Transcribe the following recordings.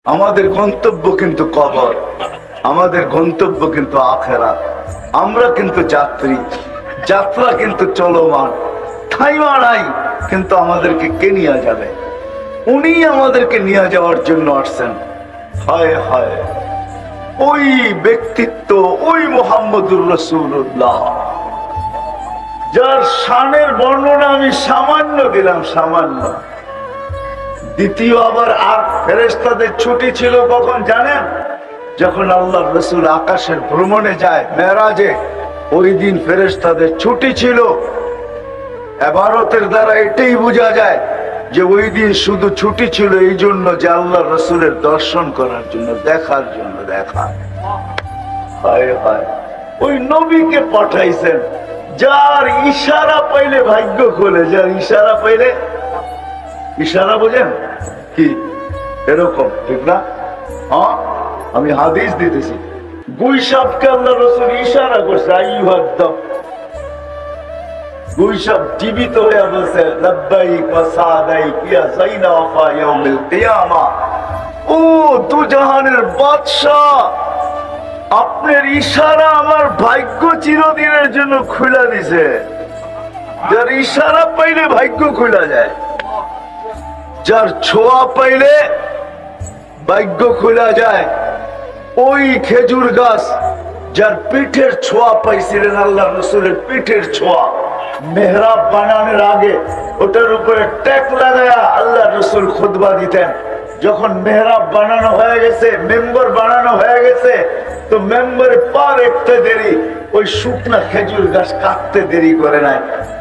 আমাদের গন্তব্য কিন্তু কবর, আমাদের গন্তব্য কিন্তু আখেরাত। আমরা কিন্তু যাত্রী, যাত্রা কিন্তু চলমান, থাইমা নাই। কিন্তু আমাদেরকে কে নিয়ে যাবে? উনি আমাদেরকে নিয়ে যাওয়ার জন্য আসছেন। হায় হায়, ওই ব্যক্তিত্ব, ওই মুহাম্মদুর রাসূলুল্লাহ, যার শানের বর্ণনা আমি সামান্য দিলাম, সামান্য। দ্বিতীয় আবার আর ফেরেশতাদের ছুটি ছিল কখন জানেন? যখন আল্লাহ রাসূল আকাশের ভ্রমণে যায়, মেরাজে, ওই দিন ফেরেশতাদের ছুটি ছিল। ইবারতের দ্বারা এটাই বোঝা যায় যে ওই দিন শুধু ছুটি ছিল এই জন্য যে আল্লাহ রাসূলের দর্শন করার জন্য, দেখার জন্য। দেখা, হায় হায়, ওই নবীকে পাঠাইছেন যার ইশারা পাইলে ভাগ্য খোলে, যার ইশারা পাইলে, ইশারা বোঝেন কি? এরকম, ঠিক না? হ্যাঁ, আমি হাদিস দিতেছি। গুইসাবকে আল্লাহ রাসূল ইশারা করছে, আইয়ুহাদ্দাব। গুইসাব জীবিত হয়ে বলছে, লাব্বাইক ওয়া সাদাইক ইয়া যাইনা ওয়াফা ইয়াউমিল কিয়ামা। ও দুজাহানের বাদশা, আপনার ইশারা আমার ভাগ্য চিরদিনের জন্য খুলে দিছে। যার ইশারা পাইলে ভাগ্য খুলে যায়, যার ছোঁয়া পাইলে ভাগ্য খুলে যায়। ওই খেজুর গাছ যার পিঠের ছোঁয়া পাইছিলেন আল্লাহ রাসূলের পিঠের ছোঁয়া, মেহরাব বানানোর আগে ওটার উপরে ট্যাক লাগায়া আল্লাহ রাসূল খুতবা দিতেন। যখন মেহরাব বানানো হয়ে গেছে, মেম্বার বানানো হয়ে গেছে, তো মেম্বারে পা রাখতে দেরি, ওই শুকনা খেজুর গাছ কাটতে দেরি করে নাই,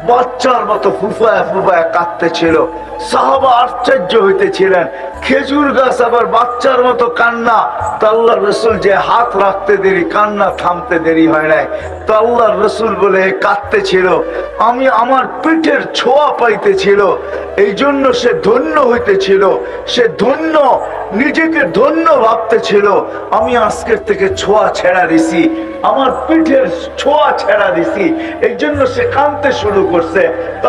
বাচ্চার মতো ফুফায় ফুফায় কাটতে ছিল। সাহাবা আশ্চর্য হইতেছিলেন, খেজুর গাছ আবার বাচ্চার মতো কান্না। তো আল্লাহ রসুল যে হাত রাখতে দেরি, কান্না থামতে দেরি হয় নাই। তো আল্লাহ রসুল বলে কাঁদতে ছিল, আমি আমার পিঠের ছোঁয়া পাইতেছিল, এই জন্য সে ধন্য হইতেছিল, সে ধন্য, নিজেকে ধন্য ভাবতেছিল। আমি আজকের থেকে ছোঁয়া ছেড়া দিছি, আমার পিঠের ছোঁয়া ছেড়া দিছি, এই জন্য সে কাঁদতে শুরু করছে।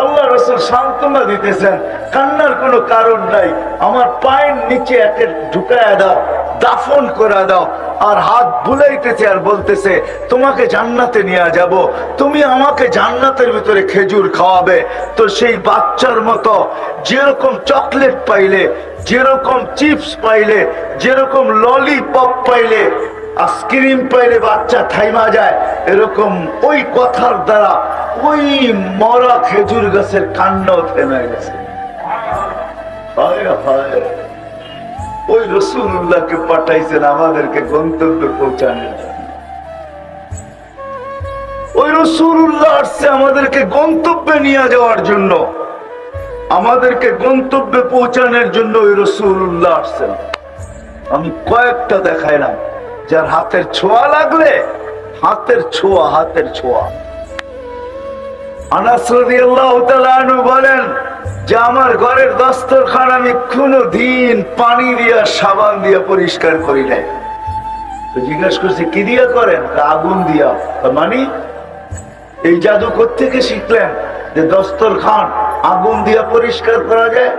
আল্লাহ রাসূল সান্ত্বনা দিতেছেন, কান্নার কোনো কারণ নাই, আমার পায়ের নিচে একে ঢুকায়া দাও, দাফন করে দাও। আর হাত বুলাইতেছে আর বলতেছে, তোমাকে জান্নাতে নিয়ে যাব, তুমি আমাকে জান্নাতের ভিতরে খেজুর খাওয়াবে। তো সেই বাচ্চার মতো যেরকম চকলেট পাইলে, যেরকম চিপস পাইলে, যেরকম ললিপপ পাইলে, আইসক্রিম পাইলে বাচ্চা থাইমা যায়, এরকম ওই কথার দ্বারা ওই মরা খেজুর গাছের কান্নাও থেমে গেছে। ওই রাসূলুল্লাহকে পাঠাইছেন আমাদেরকে গন্তব্যে পৌঁছানোর জন্য। ওই রাসূলুল্লাহ আসছে আমাদেরকে গন্তব্যে নিয়ে যাওয়ার জন্য, আমাদেরকে গন্তব্যে পৌঁছানোর জন্য ওই রাসূলুল্লাহ আসছেন। আমি কয়েকটা দেখাইলাম, যার হাতের ছোঁয়া লাগলে, হাতের ছোঁয়া, হাতের ছোঁয়া। আনাস রাদিয়াল্লাহু তাআলা আনহু বলেন যে আমার ঘরের দস্তরখান আমি কোনদিন পানি দিয়া, সাবান দিয়া পরিষ্কার করি নাই। তো জিজ্ঞাসা করছে, কি দিয়া করেন? আগুন দিয়া। মানে এই জাদু কোত্থেকে শিখলেন যে দস্তরখান আগুন দিয়া পরিষ্কার করা যায়?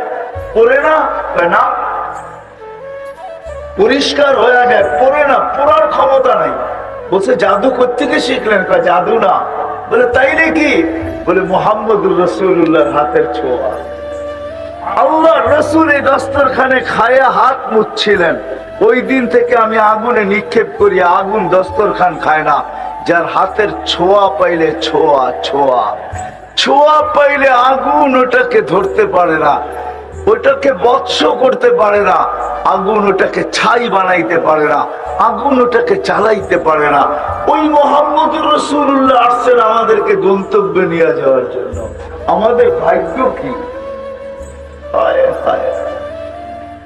পরে না, না পরিষ্কার হয়ে যায়, পরে না, পড়ার ক্ষমতা নাই। বলছে জাদু কোত্থেকে শিখলেন? জাদু না। বলে তাইলে কি? বলে মুহাম্মদুর রাসূলুল্লাহর হাতের ছোঁয়া। আল্লাহ রাসূল এই দস্তরখানে খায়া হাত মুছছিলেন, ওই দিন থেকে আমি আগুনে নিক্ষেপ করি, আগুন দস্তরখান খায় না। যার হাতের ছোঁয়া পাইলে, ছোঁয়া, ছোঁয়া, ছোঁয়া পাইলে আগুন ওটাকে ধরতে পারে না, ওটাকে বৎস করতে পারে না, আগুন ওটাকে ছাই বানাইতে পারে না, আগুন ওটাকে চালাইতে পারে না। ওই মুহাম্মদুর রাসূলুল্লাহ আসছেন আমাদেরকে গন্তব্যে নিয়ে যাওয়ার জন্য। আমাদের ভাগ্য কি! হায় হায়,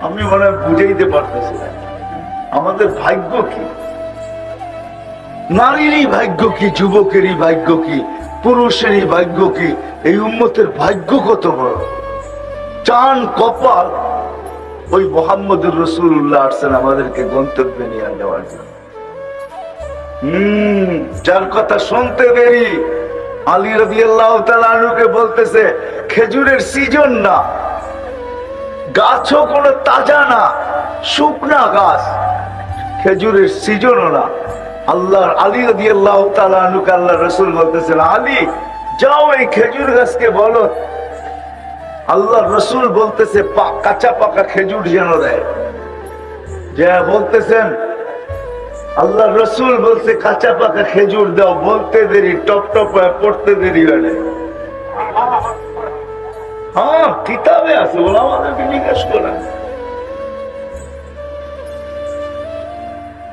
আমি মনে হয় বুঝাইতে পারতেছি না আমাদের ভাগ্য কি। নারীরই ভাগ্য কি, যুবকেরই ভাগ্য কি, পুরুষেরই ভাগ্য কি। এই উম্মতের ভাগ্য কত বড়! চান কপাল, ওই মুহাম্মদুর রাসূলুল্লাহ আসছেন আমাদেরকে গন্তব্যে নিয়ে যাওয়ার জন্য। যার কথা শুনতে দেরি, আলী রাদিয়াল্লাহু তাআলা আনহুকে বলতেছে, খেজুরের সিজন না, গাছও কোনো তাজা না, শুকনা গাছ, খেজুরের সিজনও না। আল্লাহর আলী রাদিয়াল্লাহু তাআলা আনহুকে আল্লাহ রাসূল বলতেছেন, আলী যাও এই খেজুর গাছকে বলো। আল্লাহ রাসূল বলতেছে কাঁচা পাকা খেজুর যেন দেয়। যে বলতেছেন আল্লাহ রাসূল বলছে কাঁচা পাকা খেজুর দাও, বলতে দেরি টপ টপ পড়তে দেরি হয় না। হ্যাঁ কিতাবে আছে, ওরা আমাদেরকে জিজ্ঞেস করে।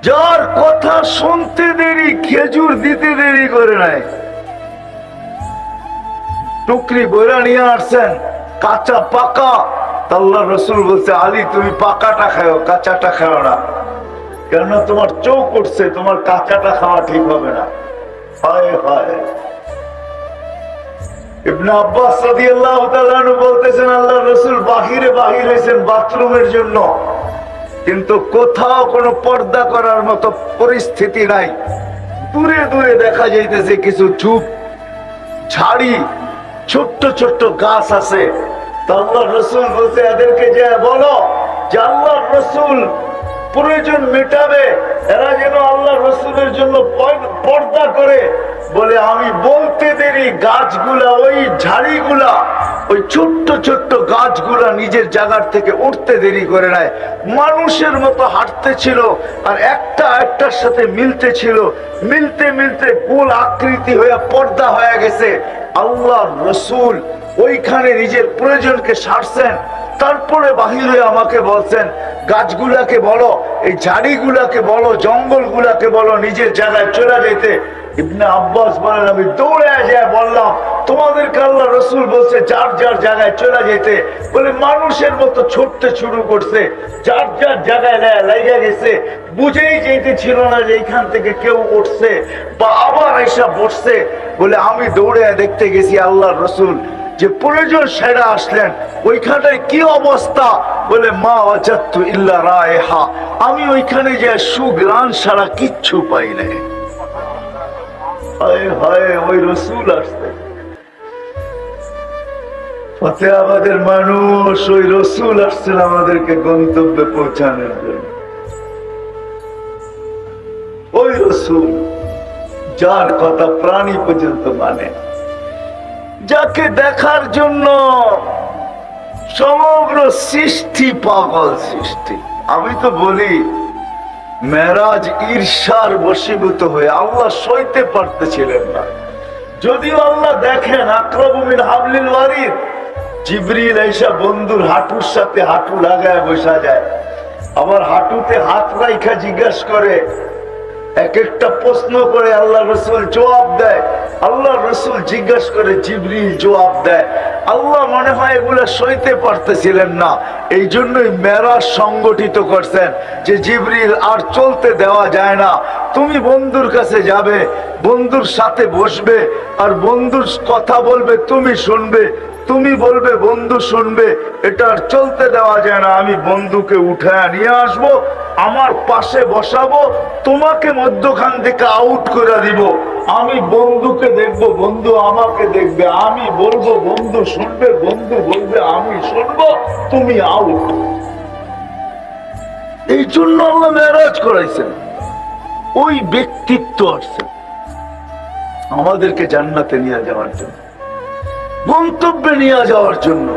যার কথা শুনতে দেরি খেজুর দিতে দেরি করে নাই। টুকরি বইরা নিয়ে আসছেন কাঁচা পাকা, আল্লাহ রাসূল বলছে আলী তুমি পাকাটা খাও, কাঁচাটা খাও না, কেননা তোমার চোখ উঠছে, তোমার কাঁচাটা খাওয়া ঠিক হবে না। হায় হায়। ইবনে আব্বাস রাদিয়াল্লাহু তাআলা আনহু বলতেছেন আল্লাহ রাসূল বাহিরে বাহির হয়েছেন বাথরুমের জন্য, কিন্তু কোথাও কোনো পর্দা করার মতো পরিস্থিতি নাই। দূরে দূরে দেখা যাইতেছে কিছু ঝোপ ঝাড়ি, ছোট্ট ছোট্ট গাছ আছে। আল্লাহ রাসূল বলছে এদেরকে যে বলো যে আল্লাহ রাসূল প্রয়োজন মেটাবে, এরা যেন আল্লাহ রাসূলের জন্য পর্দা করে। বলে আমি বলতে দেরি গাছগুলা, ওই ঝাড়িগুলা, ওই ছোট্ট ছোট্ট গাছগুলা নিজের জায়গার থেকে উঠতে দেরি করে নাই, মানুষের মতো হাঁটতে ছিল, আর একটা একটার সাথে মিলতে ছিল। মিলতে মিলতে গোল আকৃতি হয়ে পর্দা হয়ে গেছে। আল্লাহ রাসূল ওইখানে নিজের প্রয়োজনকে সারছেন। তারপরে বাহির হয়ে আমাকে বলছেন গাছগুলাকে বলো, এই ঝাড়িগুলাকে বলো, জঙ্গলগুলাকে বলো নিজের জায়গায় চলে যেতে। ইবনে আব্বাস বলেন আমি দৌড়ে যায় বললাম তোমাদেরকে আল্লাহ রাসূল বলছে যার যার জায়গায় চলে যেতে। বলে মানুষের মতো ছুটতে শুরু করছে, যার যার জায়গায় লেগে গেছে। বুঝেই যেতে ছিল না যে এইখান থেকে কেউ উঠছে বা আবার এসে বসছে। বলে আমি দৌড়ে দেখতে গেছি আল্লাহ রাসূল যে প্রয়োজন সেরা আসলেন, ওইখানটায় কি অবস্থা। বলে মা ওয়াজাদতু ইল্লা রায়হা, আমি ওইখানে যে সুঘ্রাণ ছাড়া কিচ্ছু পাই নাই। হায় হায়, ওই রাসূল আসছে। ফতেহাবাদের মানুষ, ওই রাসূল আসছেন আমাদেরকে গন্তব্যে পৌঁছানোর জন্য। ওই রাসূল যার কথা প্রাণী পর্যন্ত মানে, যাকে দেখার জন্য সমগ্র সৃষ্টি পাগল সৃষ্টি। আমি তো বলি মেরাজ ঈর্ষার বশীভূত হয়ে আল্লাহ সইতে পারতেছিলেন না। যদিও আল্লাহ দেখেন আকরাবু মিন হাবলিল ওয়ারিদ, জিবরিল আইসা বন্ধুর হাঁটুর সাথে হাঁটু লাগায় বসা যায়, আবার হাঁটুতে হাত রাইখা জিজ্ঞাসা করে, এক একটা প্রশ্ন করে আল্লাহ রাসূল জবাব দেয়। আল্লাহ রাসূল জিজ্ঞাসা করে, জিবরিল জবাব দেয়। আল্লাহ মনে হয় এগুলা সইতে পারতেছিলেন না, এই জন্যই মেরাজ সংগঠিত করছেন যে জিবরিল আর চলতে দেওয়া যায় না, তুমি বন্ধুর কাছে যাবে, বন্ধুর সাথে বসবে, আর বন্ধুর কথা বলবে তুমি শুনবে, তুমি বলবে বন্ধু শুনবে, এটা আর চলতে দেওয়া যায় না। আমি বন্ধুকে উঠায় নিয়ে আসবো, আমার পাশে বসাবো, তোমাকে মধ্যখান থেকে আউট করে দিব। আমি বন্ধুকে দেখবো, বন্ধু আমাকে দেখবে, আমি বলবো বন্ধু শুনবে, বন্ধু বলবে আমি শুনবো, তুমি আউট। এই জন্য আল্লাহ মেরাজ করাইছেন, ওই ব্যক্তিত্ব আসছে আমাদেরকে জান্নাতে নিয়ে যাওয়ার জন্য, গন্তব্যে নিয়ে যাওয়ার জন্য।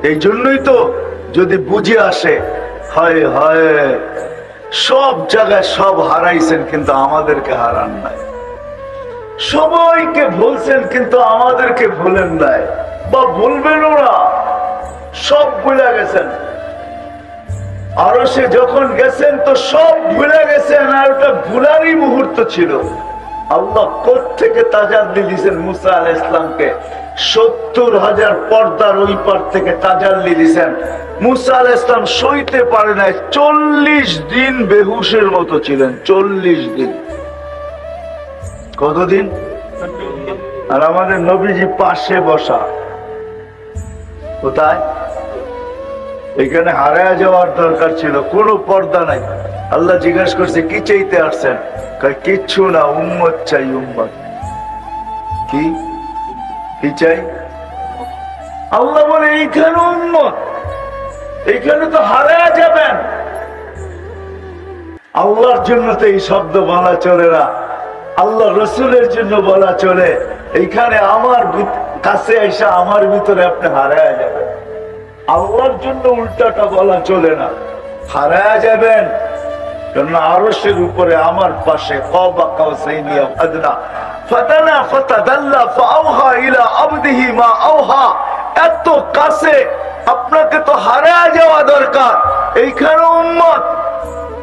এই জন্যই তো যদি বুঝে আসে, হায় হায় সব জায়গায় সব হারাইছেন কিন্তু আমাদেরকে হারান নাই, সবাইকে ভুলছেন কিন্তু আমাদেরকে ভুলেন নাই, বা ভুলবেন ওরা, সব ভুলে গেছেন। আরো সে যখন গেছেন তো সব ভুলে গেছেন, আর ওটা ভুলারই মুহূর্ত ছিল। আল্লাহ কোত্থেকে তাজাল্লি দিয়েছেন মুসা আলাইহিস সালামকে, ৭০,০০০ পর্দার ওই পার থেকে তাজাল্লি দিয়েছেন। মুসা আলাইহিস সালাম সইতে পারে নাই, ৪০ দিন বেহুশের মতো ছিলেন, ৪০ দিন। কতদিন? আর আমাদের নবীজি পাশে বসা, কোথায়? এখানে হারায় যাওয়ার দরকার ছিল, কোনো পর্দা নাই। আল্লাহ জিজ্ঞাসা করছে কি চাইতে আসছেন? কিচ্ছু না, উম্মত চাই, উম্মত। কি কি চাই? আল্লাহ বলে এইখানে উম্মত, এইখানে তো হারায় যাবেন, আল্লাহর জন্য তো এই শব্দ বলা চলে না, আল্লাহ রসুলের জন্য বলা চলে। এইখানে আমার কাছে এসে আমার ভিতরে আপনি হারায় যাবেন, আল্লাহর জন্য উল্টাটা বলা চলে না, হারায় যাবেন। কারণ আরশের উপরে আমার পাশে এত কাছে, আপনাকে তো হারায় যাওয়া দরকার। এইখানে উম্মত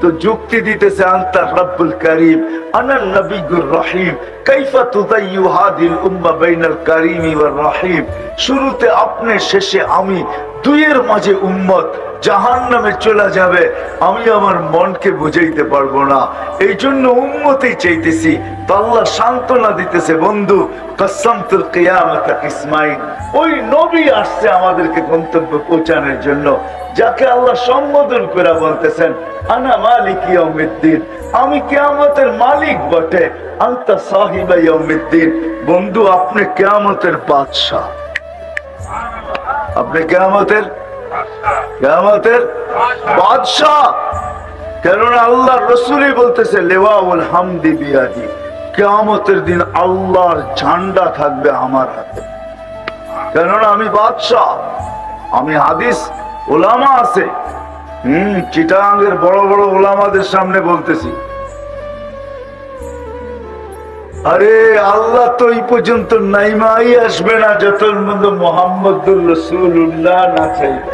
তো যুক্তি দিতেছে আনতা রব্বুল করিম আনা নবিয়ুর রহিম কাইফা তুদাইয়ু হাদিল উম্মাহ বাইনাল করিমি ওয়ার রহিম। শুরুতে আপনি, শেষে আমি, দুইয়ের মাঝে উম্মত জাহান্নামে চলে যাবে, আমি আমার মনকে বুঝাইতে পারবো না, এই জন্য উম্মতেই চাইতেছি। তো আল্লাহ সান্ত্বনা দিতেছে, বন্ধু কসমতুল কিয়ামাতা কিসমাইন, ওই নবী আসছে আমাদেরকে গন্তব্য পৌঁছানোর জন্য, যাকে আল্লাহ সম্বোধন করে বলতেছেন আনা মালিক ইয়াউমিদ্দিন, আমি কিয়ামতের মালিক বটে। আনতা সাহিবা ইয়াউমিদ্দিন, বন্ধু আপনি কিয়ামতের বাদশা, আপনি কিয়ামতের বাদশা। কেননা আল্লাহ রসুলই বলতেছে লেওয়াউল হামদি বিয়াদি, কিয়ামতের দিন আল্লাহর ঝান্ডা থাকবে আমার হাতে, কেননা আমি বাদশা। আমি হাদিস ওলামা আছে, চিটাঙ্গের বড় বড় ওলামাদের সামনে বলতেছি, আরে আল্লাহ তো এই পর্যন্ত নাইমাই আসবে না যতক্ষণ পর্যন্ত মুহাম্মদুর রাসূলুল্লাহ না চাইবে।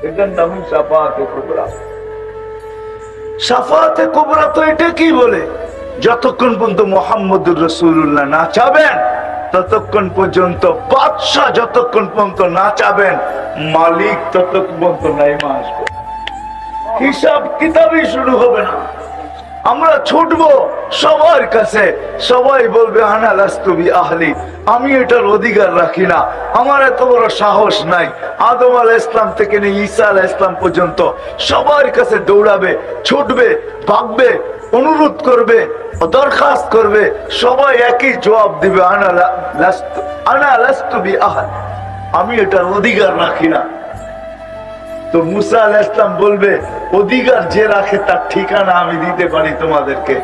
এটার নাম শাফাআতে কুবরা। শাফাআতে কুবরা তো এটা কি বলে, যতক্ষণ পর্যন্ত মুহাম্মদুর রাসূলুল্লাহ না চাবেন ততক্ষণ পর্যন্ত বাদশা, যতক্ষণ পর্যন্ত না চাবেন মালিক ততক্ষণ পর্যন্ত নাইমা আসবে, হিসাব কিতাবই শুরু হবে না। আমরা ছুটবো সবার কাছে, সবাই বলবে আনা লাস্তু বিআহলি, আমি এটার অধিকার রাখি না, আমার এত বড় সাহস নাই। আদম আলাইহিস সালাম থেকে নিয়ে ঈসা আলাইহিস সালাম পর্যন্ত সবার কাছে দৌড়াবে, ছুটবে, ভাগবে, অনুরোধ করবে, দরখাস্ত করবে, সবাই একই জবাব দিবে আনা লাস্তু বিআহলি, আমি এটার অধিকার রাখি না। তো মুসা আলাইহিস সালাম বলবে অধিকার যে রাখে তার ঠিকানা আমি দিতে পারি তোমাদেরকে।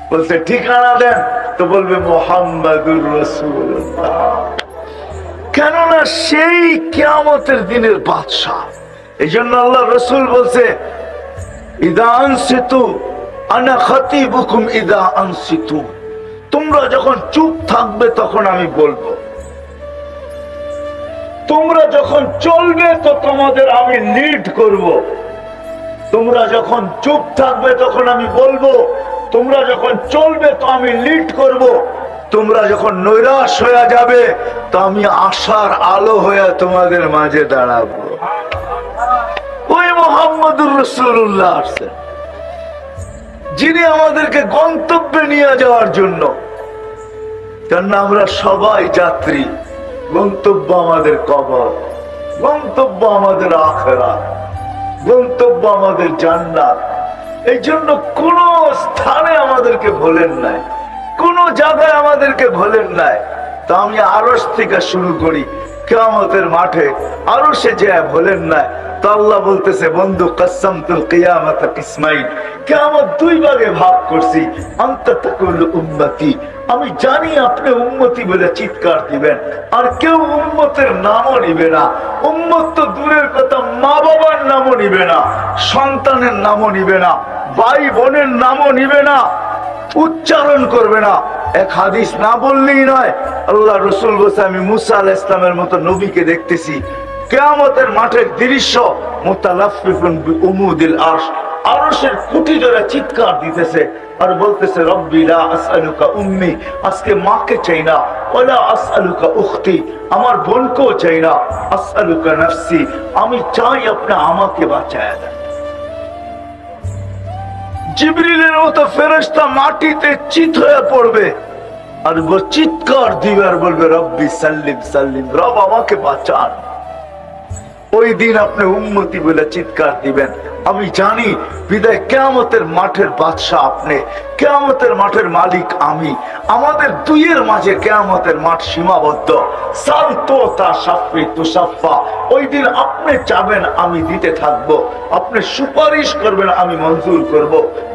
বলছে ঠিকানা দেন, তো বলবে মুহাম্মাদুর রাসূলুল্লাহ, কেননা সেই কিয়ামতের দিনের বাদশা। এই জন্য আল্লাহ রসুল বলছে ইদা আনসিতু আনা খাতিবুকুম ইদা আনসিতু, তোমরা যখন চুপ থাকবে তখন আমি বলবো, তোমরা যখন চলবে তো তোমাদের আমি লিড করব। তোমরা যখন চুপ থাকবে তখন আমি বলবো, তোমরা যখন চলবে তো আমি লিড করব। তোমরা যখন নৈরাশ হয়ে যাবে তো আমি আশার আলো হয়ে তোমাদের মাঝে দাঁড়াবো। ওই মুহাম্মদুর রাসূলুল্লাহ আসছেন, যিনি আমাদেরকে গন্তব্যে নিয়ে যাওয়ার জন্য। কেননা আমরা সবাই যাত্রী, গন্তব্য আমাদের কবর, গন্তব্য আমাদের আখিরাত, গন্তব্য আমাদের জান্নাত। এই জন্য কোন স্থানে আমাদেরকে ভোলেন নাই, কোন জায়গায় আমাদেরকে ভোলেন নাই। তো আমি আরশ থেকে শুরু করি, কিয়ামতের মাঠে আরশে যে ভোলেন নাই। তো আল্লাহ বলতেছে বন্ধু কসমতুল কিয়ামাতা কিসমাইন, কিয়ামত দুই ভাগে ভাগ করছি। আনতা তাকুল উম্মতি, আমি জানি আপনি উম্মতি বলে চিৎকার দিবেন, আর কেউ উম্মতের নামও নিবে না। উম্মত তো দূরের কথা, মা বাবার নামও নিবে না, সন্তানের নামও নিবে না, ভাই বোনের নামও নিবে না, উচ্চারণ করবে না। এক হাদিস না বললেই নয়, আল্লাহ রসুল বলছে আমি মুসা আলাইহিস সালামের মতো নবীকে দেখতেছি কিয়ামতের মাঠের দৃশ্য, মুতালাফফিফুন বিউমুদিল আরশ, আরশের খুঁটি ধরে চিৎকার দিতেছে আর বলতেছে রব্বি লা আসআলুকা উম্মি, আজকে মাকে চাই না, ওয়ালা আসআলুকা উখতি, আমার বোনকেও চাই না, আসআলুকা নাফসি, আমি চাই আপনি আমাকে বাঁচায় দেন। জিবরিলের মতো ফেরেশতা মাটিতে চিত হয়ে পড়বে আর চিৎকার দিবে আর বলবে রব্বি সাল্লিম সাল্লিম, রব আমাকে বাঁচান। ওই দিন আপনি উম্মতি বলে চিৎকার দিবেন, আমি জানি বিদায় কিয়ামতের মাঠের বাদশা আপনি, কিয়ামতের মাঠের মালিক আমি। আমাদের দুইয়ের মাঝে কিয়ামতের মাঠ সীমাবদ্ধ। সালতো তা শাফি তুসাফা, ওই দিন আপনি চাবেন আমি দিতে থাকবো, আপনি সুপারিশ করবেন আমি মঞ্জুর করব।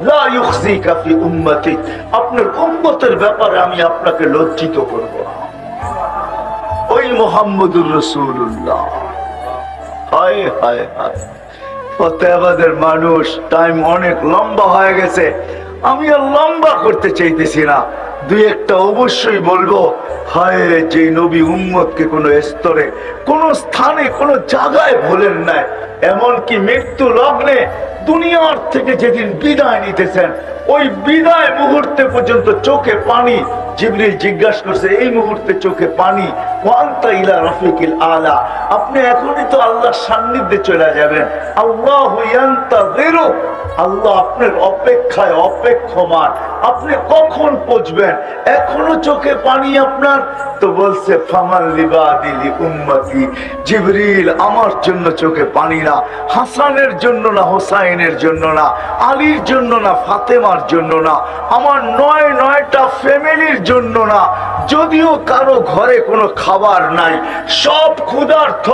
লা ইউখজিকা ফি উম্মতি, আপনার উম্মতের ব্যাপারে আমি আপনাকে লজ্জিত করব না। ওই মুহাম্মদুর রাসূলুল্লাহ। হায় হায় হায়, ফতেহাবাদের মানুষ, টাইম অনেক লম্বা হয়ে গেছে, আমি আর লম্বা করতে চাইতেছি না। দুই একটা অবশ্যই বলবো। হায়, যে নবী উম্মতকে কোনো স্তরে, কোনো স্থানে, কোনো জায়গায় ভুলেন নাই, এমনকি মৃত্যু লগ্নে দুনিয়ার থেকে যেদিন বিদায় নিতেছেন, ওই বিদায় মুহূর্তে পর্যন্ত চোখে পানি। জিবরিল জিজ্ঞাসা করছে, এই মুহূর্তে চোখে পানি, ওয়ান্তা ইলা রাফিকিল আলা, আপনি এখনই তো আল্লাহর সান্নিধ্যে চলে যাবেন। আল্লাহু ইয়ান্তাযিরু, আল্লাহ আপনার অপেক্ষায় অপেক্ষমান, আপনি কখন পৌঁছবেন? এখনো চোখে পানি আপনার। তো বলছে ফামান লিবাদিলি উম্মতি, জিবরিল আমার জন্য চোখে পানি না, হাসানের জন্য না, হোসাইনের জন্য না, আলীর জন্য না, ফাতেমার জন্য না, আমার ৯টা ফ্যামিলির জন্য না। যদিও কারো ঘরে কোনো খাবার নাই, সব ক্ষুধার্ত,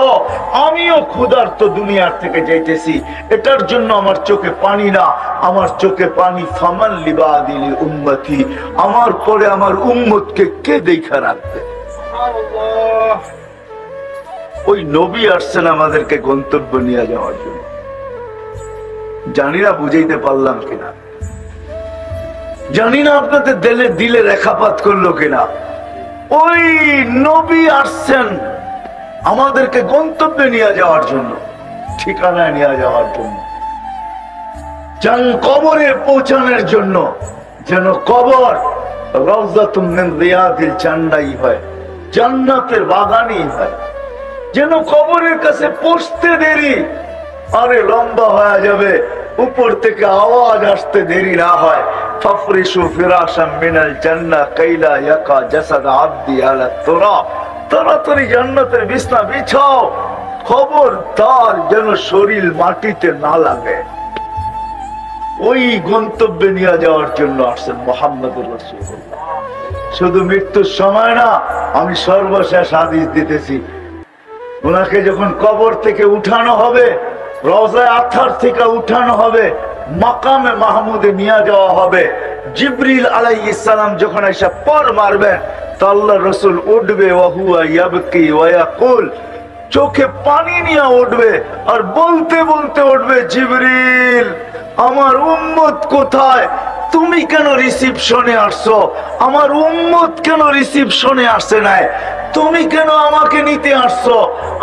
আমিও ক্ষুধার্ত, দুনিয়ার থেকে যাইতেছি, এটার জন্য আমার চোখে পানি না, আমার চোখে পানি ফামান লিবাদিলি উম্মতি, আমার পরে আমার উম্মতকে কে দেখা রাখবে? ওই নবী আসছেন আমাদেরকে গন্তব্য নিয়ে যাওয়ার জন্য। জানি না বুঝাইতে পারলাম কিনা, জানি না আপনাদের দিলে রেখাপাত করলো কিনা। ওই নবী আসছেন আমাদেরকে গন্তব্যে নিয়ে যাওয়ার জন্য, ঠিকানায় নিয়ে যাওয়ার জন্য, কবরে পৌঁছানোর জন্য। যেন কবর রাউযাতুম মিন রিয়াদিল জান্নাহ হয়, জান্নাতের বাগানই হয়। যেন কবরের কাছে পৌঁছতে দেরি আরে লম্বা হয়ে যাবে, উপর থেকে আওয়াজ আসতে দেরি না হয়। ফাফরিশু ফিরাশাম মিনাল জান্নাহ কাইলা ইয়াকা জাসাদ আবদি আলা তুরাব, তাড়াতাড়ি জান্নাতের বিছনা বিছাও, খবরদার যেন শরীর মাটিতে না লাগে। ওই গন্তব্যে নিয়ে যাওয়ার জন্য আসছেন মুহাম্মদুর রাসূলুল্লাহ। শুধু মৃত্যুর সময় না, আমি সর্বশেষ হাদিস দিতেছি, ওনাকে যখন কবর থেকে উঠানো হবে, রওজায়ে আতহার থেকে উঠানো হবে, মাকামে মাহমুদে নিয়ে যাওয়া হবে, জিবরিল আলাইহিস সালাম যখন এসে পর মারবেন, তো আল্লাহর রাসূল উঠবে, ওয়া হুয়া ইয়াবকি ওয়া ইয়াকুল, চোখে পানি নিয়ে উঠবে আর বলতে বলতে উঠবে, জিবরিল আমার উম্মত কোথায়? তুমি কেন রিসিপশনে আসছো? আমার উম্মত কেন রিসিপশনে আসছে নাই? তুমি কেন আমাকে নিতে আসছো?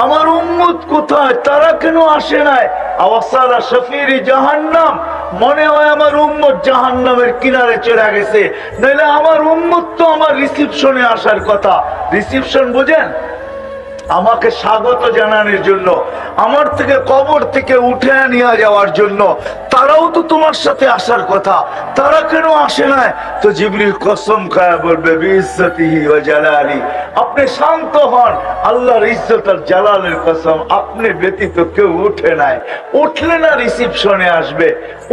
আমার উম্মত কোথায়? তারা কেন আসে নাই? আওয়াসালা শাফিরি জাহান্নাম, মনে হয় আমার উম্মত জাহান্নামের কিনারে চলে গেছে, নইলে আমার উম্মত তো আমার রিসিপশনে আসার কথা। রিসিপশন বুঝেন? আমাকে স্বাগত জানানোর জন্য, আমার থেকে কবর থেকে উঠে নিয়ে যাওয়ার জন্য। তারাও তো তোমার সাথে আসার কথা, তারা কেন আসে না? তো জিবরিল কসম খায়া বলবে, বিইজ্জতিহি ওয়া জালালি, আপনি শান্ত হন, আল্লাহর ইজ্জত আর জালালের কসম, আপনি ব্যতীত কেউ উঠে নাই। উঠলে না রিসিপশনে আসবে,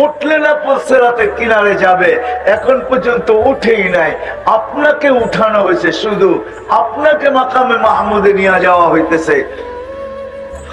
উঠলে না পুলসিরাতের কিনারে যাবে, এখন পর্যন্ত উঠেই নাই। আপনাকে উঠানো হয়েছে, শুধু আপনাকে মাকামে মাহমুদে নিয়ে যাওয়া হইতেছে।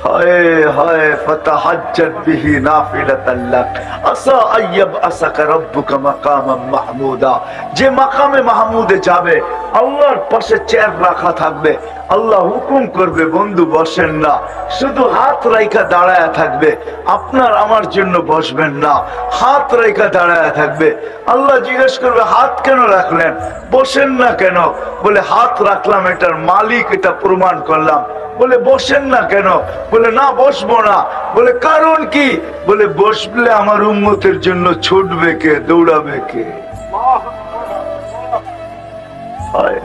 হায় হায়, ফাতাহাজ্জাত বিহি নাফিলাতান লাক আসা আইয়াবআসাকা রাব্বুকা মাকামান মাহমুদা। যে মাকামে মাহমুদে যাবে, আল্লাহর পাশে চেয়ার রাখা থাকবে, আল্লাহ হুকুম করবে, বন্ধু বসেন না, শুধু হাত রাইখা দাঁড়ায়া থাকবে, আপনার আমার জন্য বসবেন না, হাত রাইখা দাঁড়ায়া থাকবে। আল্লাহ জিজ্ঞেস করবে, হাত কেন রাখলেন, বসেন না কেন? বলে হাত রাখলাম, এটার মালিক এটা প্রমাণ করলাম। বলে বসেন না কেন? বলে না বসবো না। বলে কারণ কি? বলে বসলে আমার উম্মতের জন্য ছুটবে কে, দৌড়াবে কে? হায়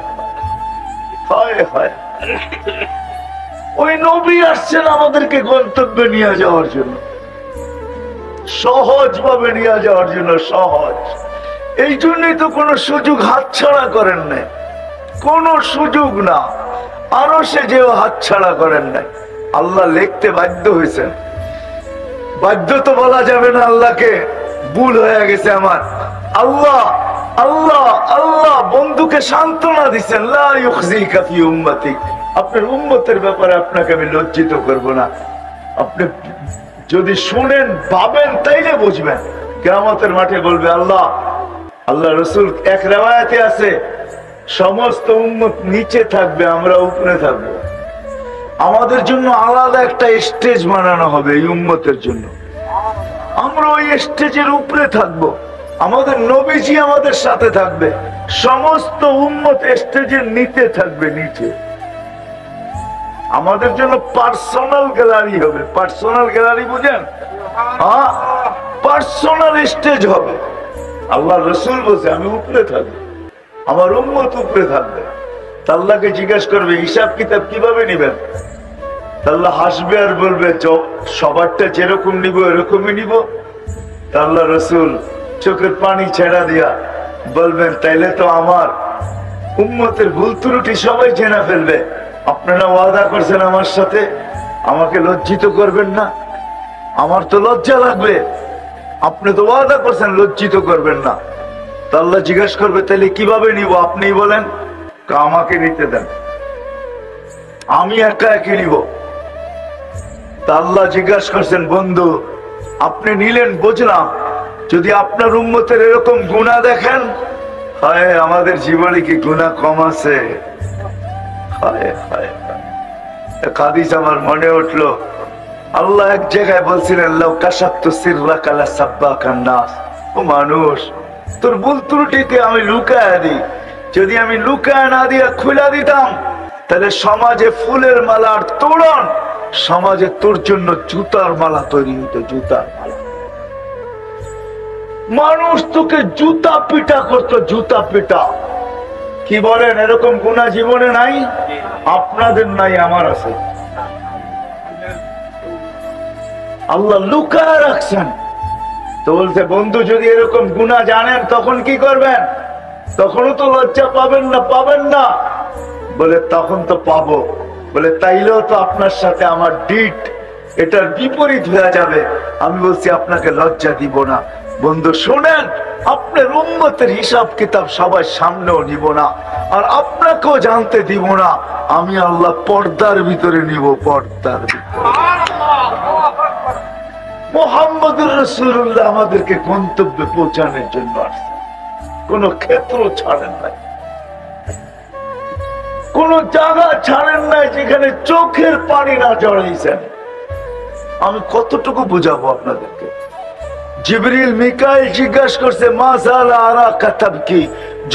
হায় হায়, ওই নবী আসছেন আমাদেরকে গন্তব্যে নিয়ে যাওয়ার জন্য, সহজ ভাবে নিয়ে যাওয়ার জন্য, সহজ। এই জন্যই তো কোনো সুযোগ হাতছাড়া করেন নাই, কোনো সুযোগ না। আরো সে যেও হাতছাড়া করেন নাই, আল্লাহ লিখতে বাধ্য হয়েছেন। বাধ্য তো বলা যাবে না আল্লাহকে, ভুল হয়ে গেছে আমার। আল্লাহ আল্লাহ আল্লাহ বন্ধুকে সান্ত্বনা দিচ্ছেন, লা ইউখজিকা ফি উম্মতিক, আপনার উম্মতের ব্যাপারে আপনাকে আমি লজ্জিত করব না। আপনি যদি শুনেন ভাবেন তাইলে বুঝবেন। কিয়ামতের মাঠে বলবে আল্লাহ, আল্লাহ রসুল এক রিওয়ায়াতে আছে সমস্ত উম্মত নিচে থাকবে, আমরা উপরে থাকবো। আমাদের জন্য আলাদা একটা স্টেজ বানানো হবে এই উম্মতের জন্য, আমরা ওই স্টেজের উপরে থাকবো, আমাদের নবীজি আমাদের সাথে থাকবে, সমস্ত উম্মত স্টেজের নিচে থাকবে, নিচে। আমাদের জন্য পার্সোনাল গ্যালারি হবে। পার্সোনাল গ্যালারি বুঝেন? হ্যাঁ, পার্সোনাল স্টেজ হবে। আল্লাহ রসুল বলছে আমি উপরে থাকবো, আমার উম্মত উপরে থাকবে। আল্লাহকে জিজ্ঞাসা করবে হিসাব কিতাব কিভাবে নিবেন? আল্লাহ হাসবে আর বলবে সবারটা যেরকম নিব এরকমই নিব। আল্লাহ রসুল চোখের পানি ছেড়া দিয়া বলবেন তাইলে তো আমার উম্মতের ভুল ত্রুটি সবাই জেনে ফেলবে। আপনারা ওয়াদা করছেন আমার সাথে, আমাকে লজ্জিত করবেন না। আমার তো লজ্জা লাগবে, আপনি তো ওয়াদা করছেন লজ্জিত করবেন না। তা আল্লাহ জিজ্ঞাসা করবে তাহলে কিভাবে নিব আপনি বলেন? আমাকে নিতে দেন, আমি একা একা নিব। তা আল্লাহ জিজ্ঞাসা করছেন বন্ধু আপনি নিলেন বুঝলাম, যদি আপনার উম্মতের এরকম গুনাহ দেখেন, হায় আমাদের জীবনে কি গুনাহ কম আছে? হায় হায় হাদিস আমার মনে উঠলো, আল্লাহ এক জায়গায় বলছিলেন লাউ কাশাফতু সিররাকা লাসাব্বাকান নাস, ও মানুষ তোর ভুল ত্রুটিকে আমি লুকায়া দিই, যদি আমি লুকায় না দিয়া খুলে দিতাম তাহলে সমাজে ফুলের মালার তোরণ, সমাজে তোর জন্য জুতার মালা তৈরি হইতো, জুতার মালা। মানুষ তোকে জুতা পিটা করতো, জুতা পিটা। কি বলেন এরকম গুনাহ জীবনে নাই? আপনাদের নাই, আমার আছে। আল্লাহ লুকায় রাখছেন। তো বলছে বন্ধু যদি এরকম গুনাহ জানেন তখন কি করবেন? তখনও তো লজ্জা পাবেন না? পাবেন না? বলে তখন তো পাবো। বলে তাইলেও তো আপনার সাথে আমার ডিট এটার বিপরীত হয়ে যাবে। আমি বলছি আপনাকে লজ্জা দিব না। বন্ধু শোনেন, আপনার উম্মতের হিসাব কিতাব সবার সামনেও নিব না, আর আপনাকেও জানতে দিব না। আমি আল্লাহ পর্দার ভিতরে নিব, পর্দার ভিতরে। মুহাম্মদুর রাসূলুল্লাহ আমাদেরকে গন্তব্যে পৌঁছানোর জন্য আসছে, কোন ক্ষেত্র ছাড়েন নাই, কোন জায়গা ছাড়েন নাই যেখানে চোখের পানি না জড়াইছেন। আমি কতটুকু বুঝাবো আপনাদেরকে? জিবরিল মিকাইল জিজ্ঞাসা করছে মা যালা আরাকা তাবকি,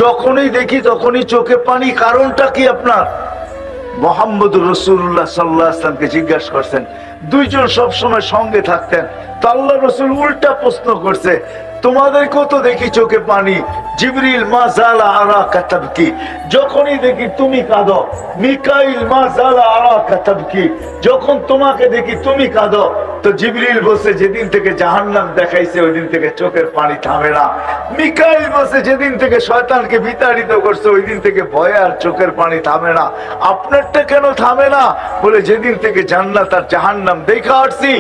যখনই দেখি তখনই চোখে পানি, কারণটা কি আপনার? মুহাম্মদুর রাসূলুল্লাহ সাল্লাল্লাহু আলাইহি ওয়াসাল্লামকে জিজ্ঞাসা করছেন। দুইজন সবসময় সঙ্গে থাকতেন। তো আল্লাহ রাসূল উল্টা প্রশ্ন করছে, তোমাদেরকেও তো দেখি চোখে পানি। জিবরিল মা যালা আরাকা তাবকি, যখনই দেখি তুমি কাঁদো। মিকাইল মা যালা আরাকা তাবকি, যখন তোমাকে দেখি তুমি কাঁদো। তো জিবরিল বলছে যেদিন থেকে জাহান্নাম দেখাইছে ওই দিন থেকে চোখের পানি থামে না। মিকাইল বলছে যেদিন থেকে শয়তানকে বিতাড়িত করছে ওই দিন থেকে ভয়ে আর চোখের পানি থামে না। আপনারটা কেন থামে না? বলে যেদিন থেকে জান্নাত আর জাহান্নাম দেখা আসছি,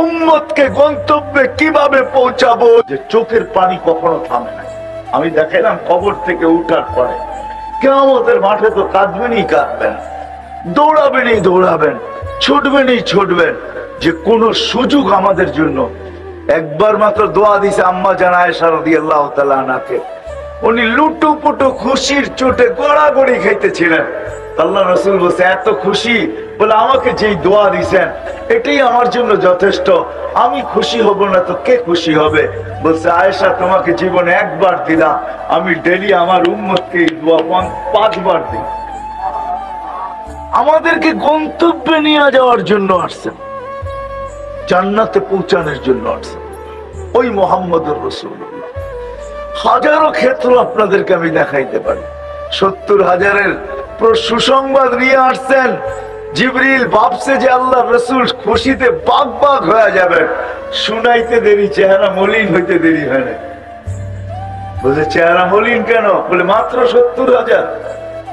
উম্মতকে গন্তব্যে কিভাবে পৌঁছাবো, যে চোখের পানি কখনো থামে না। আমি দেখাইলাম কবর থেকে উঠার পরে কিয়ামতের মাঠে তো কাঁদবেনই কাঁদবেন, দৌড়াবেনই দৌড়াবেন, ছুটবেনই ছুটবেন। যে কোন সুযোগ আমাদের জন্য। একবার মাত্র দোয়া দিছে আম্মা জান আয়েশা রাদিয়াল্লাহু তাআলা আনহাকে, উনি লুটু পুটু খুশির চোটে গড়াগড়ি খাইতেছিলেন। আল্লাহ রাসূল বলছে এত খুশি, বলে আমাকে যেই দোয়া দিছেন এটাই আমার জন্য যথেষ্ট, আমি খুশি হব না তো কে খুশি হবে? বলছে আয়েশা তোমাকে জীবনে একবার দিলাম, আমি ডেলি আমার উম্মতকে এই দোয়া 5 বার দিই। আমাদেরকে গন্তব্যে নিয়ে যাওয়ার জন্য আসছেন, জান্নাতে পৌঁছানোর জন্য আসছেন ওই মুহাম্মদুর রাসূলুল্লাহ। হাজারো ক্ষেত্র আপনাদেরকে আমি দেখাইতে পারি। 70,000-এর সুসংবাদ নিয়ে আসছেন। জিবরিল ভাবছে যে আল্লাহ রাসূল খুশিতে বাগ বাগ হয়ে যাবেন, শুনাইতে দেরি, চেহারা মলিন হইতে দেরি হয় না। বলছে চেহারা মলিন কেন? বলে মাত্র 70,000,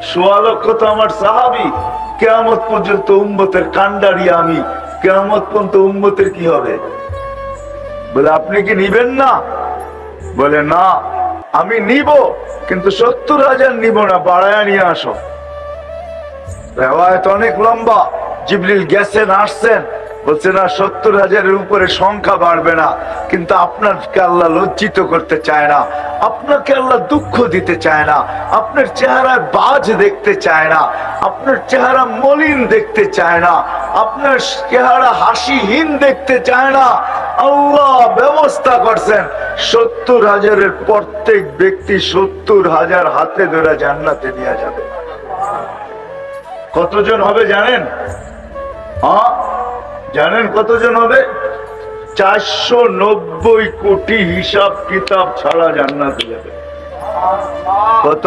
1.25 লক্ষ তো আমার সাহাবী। কিয়ামত পর্যন্ত উম্মতের কান্ডারি আমি, কিয়ামত পর্যন্ত উম্মতের কি হবে? বলে আপনি কি নিবেন না? বলে না, আমি নিব, কিন্তু 70,000 নিব না, বাড়ায় নিয়ে আসো। রেওয়ায়েত অনেক লম্বা। জিবরিল গেছেন, আসছেন, বলছে না 70,000-এর উপরে সংখ্যা বাড়বে না, কিন্তু আপনাকে আল্লাহ লজ্জিত করতে চায় না, আপনাকে আল্লাহ দুঃখ দিতে চায় না, আপনার চেহারায় বাজ দেখতে চায় না, আপনার চেহারা মলিন দেখতে চায় না, আপনার চেহারা হাসিহীন দেখতে চায় না। আল্লাহ ব্যবস্থা করছেন 70,000-এর প্রত্যেক ব্যক্তি 70,000 হাতে ধরে জান্নাতে নিয়ে যাবে। কতজন হবে জানেন? জানেন কতজন হবে? 490 কোটি হিসাব কিতাব ছাড়া জান্নাতে যাবে। কত?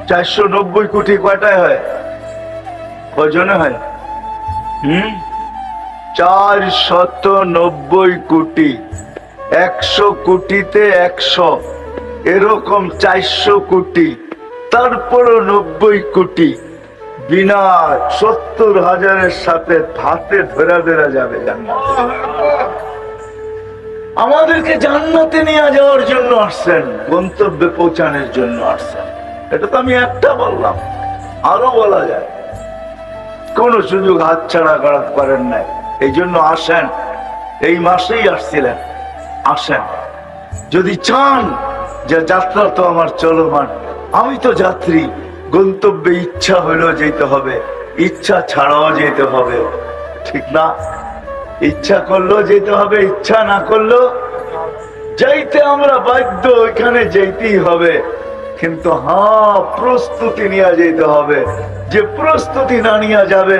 490 কোটি কয়টায় হয়? কজনে হয়? 490 কোটি। 100 কোটিতে 100, এরকম 400 কোটি, তারপরও 90 কোটি বিনা 70,000-এর সাথে হাতে ধরা ধরা যাবে জান্নাতে। আমাদেরকে জান্নাতে নিয়ে যাওয়ার জন্য আসছেন, গন্তব্যে পৌঁছানোর জন্য আসছেন। এটা তো আমি একটা বললাম, আরো বলা যায়। কোন সুযোগ হাতছাড়া করেন নাই, এই জন্য আসেন। এই মাসেই আসছিলেন, আসেন। যদি চান যে যাত্রা তো আমার চলমান, আমি তো যাত্রী, গন্তব্যে ইচ্ছা হইলেও যেতে হবে, ইচ্ছা ছাড়াও যেতে হবে, ঠিক না? ইচ্ছা করলেও যেতে হবে, ইচ্ছা না করলেও যাইতে আমরা বাধ্য, ওইখানে যেতেই হবে। কিন্তু প্রস্তুতি নিয়ে যেতে হবে। যে প্রস্তুতি না নিয়ে যাবে,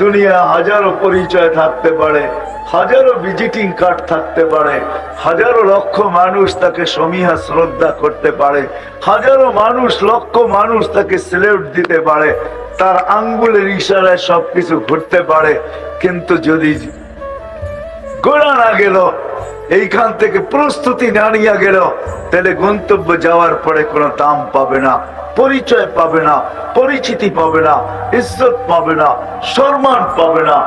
দুনিয়া হাজারো পরিচয় থাকতে পারে, হাজারো ভিজিটিং কার্ড থাকতে পারে, হাজারো লক্ষ মানুষ তাকে সমীহা শ্রদ্ধা করতে পারে, হাজারো মানুষ, লক্ষ মানুষ তাকে স্যালুট দিতে পারে, তার আঙ্গুলের ইশারায় সবকিছু ঘুরতে পারে, কিন্তু যদি গোড়া না গেল, এইখান থেকে প্রস্তুতি না নিয়ে গেল, তাহলে গন্তব্য যাওয়ার পরে কোনো দাম পাবে না, পরিচয় পাবে না, পরিচিতি পাবে না, ইজ্জত পাবে না, সম্মান পাবে না।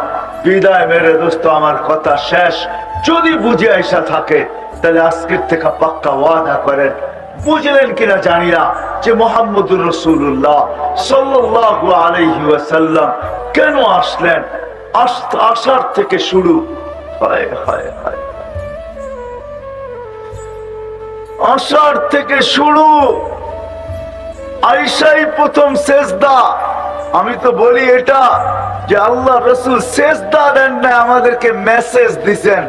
বিদায় মেরে দোস্ত, আমার কথা শেষ। যদি বুঝে আসা থাকে তাহলে আজকের থেকে পাক্কা ওয়াদা করেন। বুঝলেন কিনা জানি না যে মুহাম্মদুর রাসূলুল্লাহ সাল্লাল্লাহু আলাইহি ওয়াসাল্লাম কেন আসলেন। আসার থেকে শুরু, হায় হায় হায়, আসার থেকে শুরু, আয়েশাই প্রথম সেজদা। আমি তো বলি এটা যে আল্লাহ রাসূল সেজদা দেন না, আমাদেরকে মেসেজ দিছেন।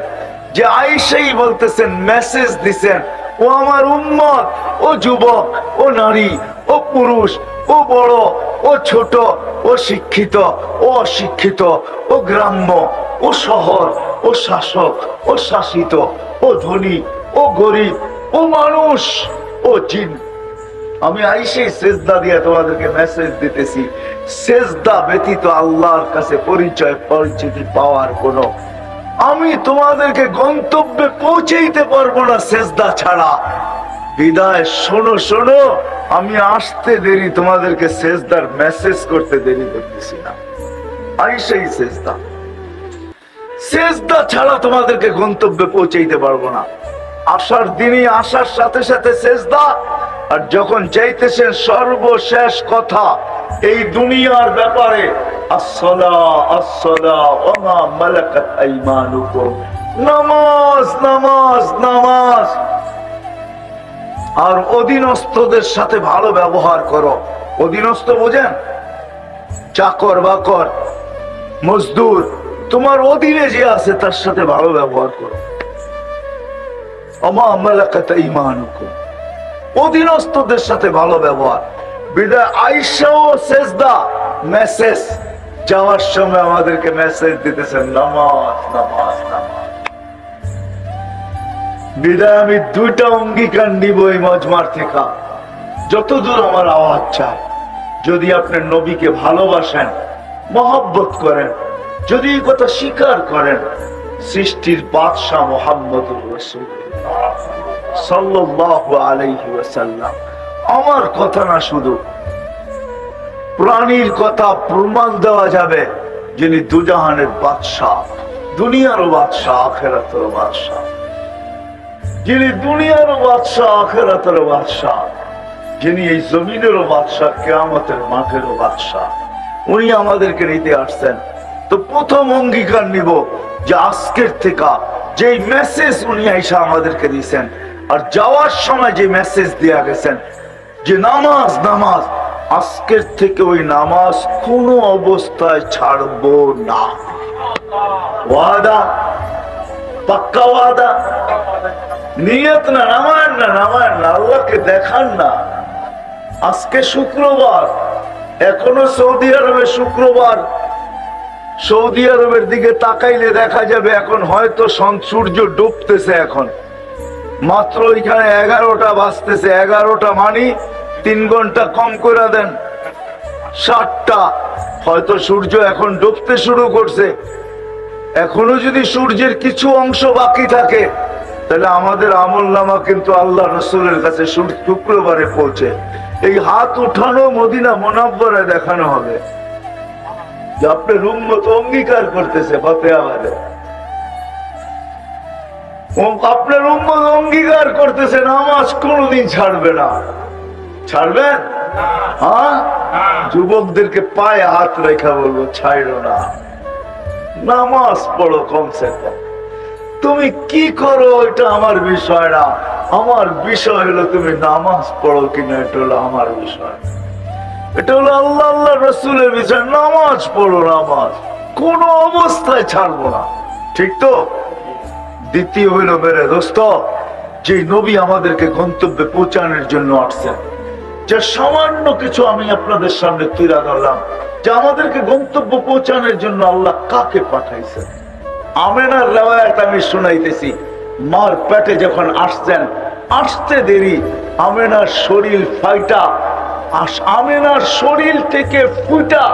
যে আয়েশাই বলতেছেন, মেসেজ দিছেন, ও আমার উম্মত, ও যুবক, ও নারী, ও পুরুষ, ও বড়, ও ছোট, ও শিক্ষিত, ও অশিক্ষিত, ও গ্রাম্য, ও শহর, ও শাসক, ও শাসিত, ও ধনী, ও গরিব, ও মানুষ, ও জিন, আমি আইসেই সেজদা দিয়ে তোমাদেরকে মেসেজ দিতেছি। সেজদা ব্যতীত আল্লাহর কাছে পরিচয় পরিচিতি পাওয়ার কোনো, আমি তোমাদেরকে গন্তব্যে পৌঁছাইতে পারবো না সেজদা ছাড়া। বিদায় শোনো শোনো, আমি আসতে দেরি, তোমাদেরকে সেজদার মেসেজ করতে দেরি করতেছি না। আইসেই সেজদা, সেজদা ছাড়া তোমাদেরকে গন্তব্যে পৌঁছাইতে পারবো না। আসার দিনই আসার সাথে সাথে সেজদা, আর যখন যাইতেছেন সর্বশেষ কথা এই দুনিয়ার ব্যাপারে, আসসালা আসসালা ওয়া মা মালাকাত আইমানুকুম, নামাজ নামাজ নামাজ। আর অধীনস্থদের সাথে ভালো ব্যবহার করো। অধীনস্থ বোঝেন? চাকর বাকর, মজদুর, তোমার অধীনে যে আছে তার সাথে ভালো ব্যবহার করো। ওয়া মা মালাকাত আইমানুকুম, অধীনস্থদের সাথে ভালো ব্যবহার। বিদায় আয়েশাও সেজদা, মেসেজ। যাওয়ার সময় আমাদেরকে মেসেজ দিতেছেন, নামাজ নামাজ নামাজ। বিদায় আমি দুইটা অঙ্গীকার নিব এই মজমার থেকে, যতদূর আমার আওয়াজ চায়। যদি আপনার নবীকে ভালোবাসেন, মহব্বত করেন, যদি এই কথা স্বীকার করেন, সৃষ্টির বাদশাহ মুহাম্মদুর রাসূলুল্লাহ সাল্লাল্লাহু আলাইহি ওয়াসাল্লাম, আমার কথা না শুধু প্রাণীর কথা প্রমাণ দেওয়া যাবে, যিনি দুজাহানের বাদশাহ, দুনিয়ারও বাদশাহ আখিরাতেরও বাদশাহ, যিনি দুনিয়ারও বাদশাহ আখিরাতেরও বাদশাহ, যিনি এই জমিনেরও বাদশাহ কিয়ামতের মাঠেরও বাদশাহ, উনি আমাদেরকে নিতে আসছেন। তো প্রথম অঙ্গীকার নিব যে আজকের থেকে যে মেসেজ উনি আইসা আমাদেরকে দিয়েছেন, আর যাওয়ার সময় যে মেসেজ দেয়া গেছেন যে নামাজ নামাজ, আজকের থেকে ওই নামাজ কোনো অবস্থায় ছাড়বো না। ওয়াদা, পাক্কা ওয়াদা, নিয়ত না, নামায় না, নামায় না, আল্লাহকে দেখান না। আজকে শুক্রবার, এখনো সৌদি আরবে শুক্রবার, সৌদি আরবের দিকে তাকাইলে দেখা যাবে এখন হয়তো সূর্য ডুবতেছে। এখন মাত্র এখানে 11টা বাজতেছে, 11টা মানি 3 ঘন্টা কম করে দেন, 7টা, হয়তো সূর্য এখন ডুবতে শুরু করছে। এখনো যদি সূর্যের কিছু অংশ বাকি থাকে তাহলে আমাদের আমলনামা কিন্তু আল্লাহ রাসূলের কাছে শুক্রবারে পৌঁছে। এই হাত উঠানো মদিনা মুনাওয়ারায় দেখানো হবে যে আপনার উম্মত অঙ্গীকার করতেছে ফাতিহাবাদে, আপনার উম্মত অঙ্গীকার করতেছে নামাজ কোনোদিন ছাড়বে না। ছাড়বেন? হ্যাঁ, যুবকদেরকে পায়ে হাত রেখা বলবো ছাড়ো না, নামাজ পড়ো কমসে কম। তুমি কি করো এটা আমার বিষয় না, আমার বিষয় হলো তুমি নামাজ পড়ো কিনা, এটা হলো আমার বিষয়। এটা হলো আল্লাহ আল্লাহ রসুলের বিষয়। নামাজ পড়ো, নামাজ কোন অবস্থায় ছাড়বো না, ঠিক তো? দ্বিতীয় হইল মেরে দোস্ত, যে নবী আমাদেরকে গন্তব্যে পৌঁছানোর জন্য আসছেন, যে সামান্য কিছু আমি আপনাদের সামনে তুলে ধরলাম যে আমাদেরকে গন্তব্য পৌঁছানোর জন্য আল্লাহ কাকে পাঠাইছেন। আমেনার রেওয়ায়াত আমি শুনাইতেছি, মার পেটে যখন আসছেন, আসতে দেরি, আমেনার শরীর ফাইটা, আমেনার শরীর থেকে ফুটা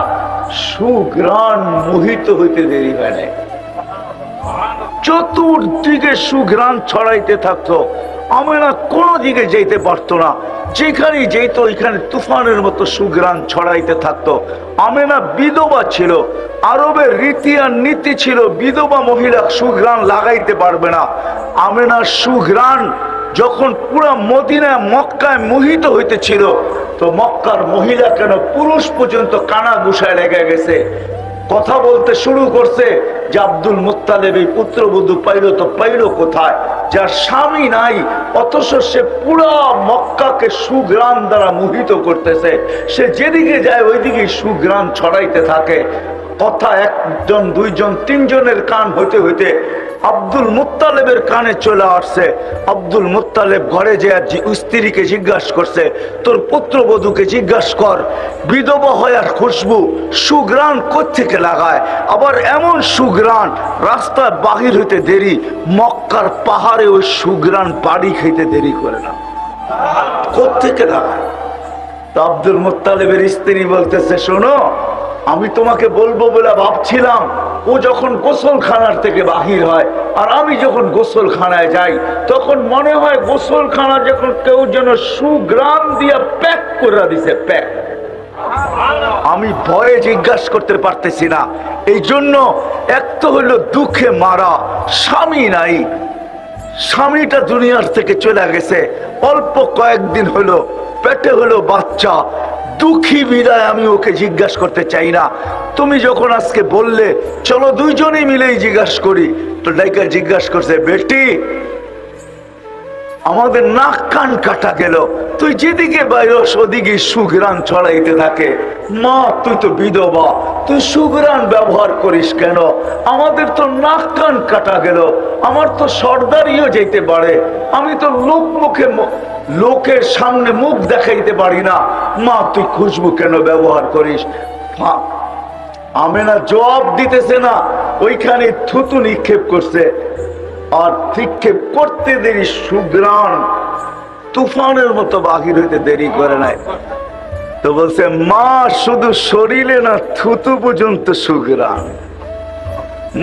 সুঘ্রাণ মোহিত হইতে দেরি হয় নাই। চতুর্দিকে সুঘ্রাণ ছড়াইতে থাকতো, আমেনা কোন দিকে যেতে পারতো না, যেখানে যেত ওইখানে তুফানের মতো সুঘ্রাণ ছড়াইতে থাকতো। আমেনা বিধবা ছিল, আরবের রীতি আর নীতি ছিল বিধবা মহিলা সুঘ্রাণ লাগাইতে পারবে না। আমেনার সুঘ্রাণ যখন পুরা মদিনায় মক্কায় মোহিত হইতেছিল, তো মক্কার মহিলা কেন পুরুষ পর্যন্ত কানা গুছায় লেগে গেছে, কথা বলতে শুরু করছে যে আব্দুল মুত্তালিব এই পুত্রবধূ পাইল তো পাইল কোথায়, যার স্বামী নাই, অথচ সে পুরা মক্কাকে সুঘ্রাণ দ্বারা মোহিত করতেছে। সে যেদিকে যায় ওইদিকে সুঘ্রাণ ছড়াইতে থাকে। কথা একজন, দুইজন, তিনজনের কান হইতে হইতে আব্দুল মুত্তালিবের কানে চলে আসছে। আব্দুল মুত্তালিব ঘরে যে স্ত্রীকে জিজ্ঞাসা করছে, তোর পুত্রবধূকে জিজ্ঞাসা কর বিধবা হওয়ার খুশবু সুঘ্রাণ কোত্থেকে লাগায়, আবার এমন সুঘ্রাণ রাস্তায় বাহির হইতে দেরি, মক্কার পাহাড়ে ওই সুঘ্রাণ বাড়ি খাইতে দেরি করে না, কোত্থেকে লাগায়? তো আব্দুল মুত্তালিবের স্ত্রী বলতেছে, শোনো, আমি তোমাকে বলবো বলে ভাবছিলাম, ও যখন গোসলখানার থেকে বাহির হয় আর আমি যখন গোসলখানায় যাই, তখন মনে হয় গোসলখানা যখন কেউ যেন সুঘ্রাণ দিয়ে প্যাক করে দিছে, প্যাক। আমি ভয়ে জিজ্ঞাসা করতে পারতেছি না। এই জন্য এক তো হইলো দুঃখে মারা, স্বামী নাই, স্বামীটা দুনিয়ার থেকে চলে গেছে, অল্প কয়েকদিন হলো, পেটে হলো বাচ্চা, দুঃখী বিদায় আমি ওকে জিজ্ঞাসা করতে চাই না। তুমি যখন আজকে বললে চলো দুইজনেই মিলেই জিজ্ঞাসা করি, তো ডাইকা জিজ্ঞাসা করছে, বেটি আমাদের নাক কান কাটা গেল, তুই যেদিকে বাইরস ওদিকে সুঘ্রাণ ছড়াইতে থাকে, মা তুই তো বিধবা, তুই সুঘ্রাণ ব্যবহার করিস কেন? আমাদের তো নাক কান কাটা গেল, আমার তো সর্দারিও যেতে পারে, আমি তো লোকের সামনে মুখ দেখাইতে পারি না, মা তুই খুশবু কেন ব্যবহার করিস? আমেনা জবাব দিতেছে না, ওইখানে থুতু নিক্ষেপ করছে, আর নিক্ষেপ করতে দেরি সুঘ্রাণ তুফানের মতো বাহির হইতে দেরি করে নাই। তো বলছে, মা শুধু শরীরে না থুতু পর্যন্ত সুঘ্রাণ,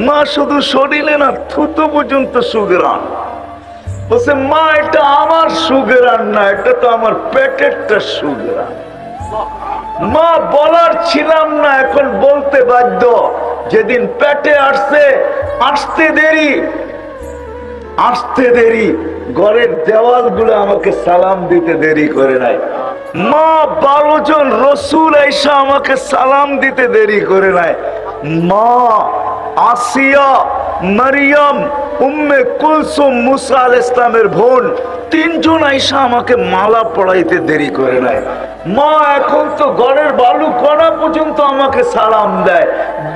মা শুধু শরীরে না থুতু পর্যন্ত সুঘ্রাণ। বলছে, মা এটা আমার সুঘ্রাণ না, এটা তো আমার পেটেরটা সুঘ্রাণ। মা বলার ছিলাম না, এখন বলতে বাধ্য। যেদিন পেটে আসছে আসতে দেরি, আসতে দেরি, ঘরের দেওয়ালগুলো আমাকে সালাম দিতে দেরি করে নাই। মা 12 জন রসুল আইসা আমাকে সালাম দিতে দেরি করে নাই। মা আসিয়া, মারিয়াম, উম্মে কুলসুম, মুসা আলাইহিস সালামের বোন 3 জন আইসা আমাকে মালা পড়াইতে দেরি করে নাই। মা এখন তো ঘরের বালু কণা পর্যন্ত আমাকে সালাম দেয়,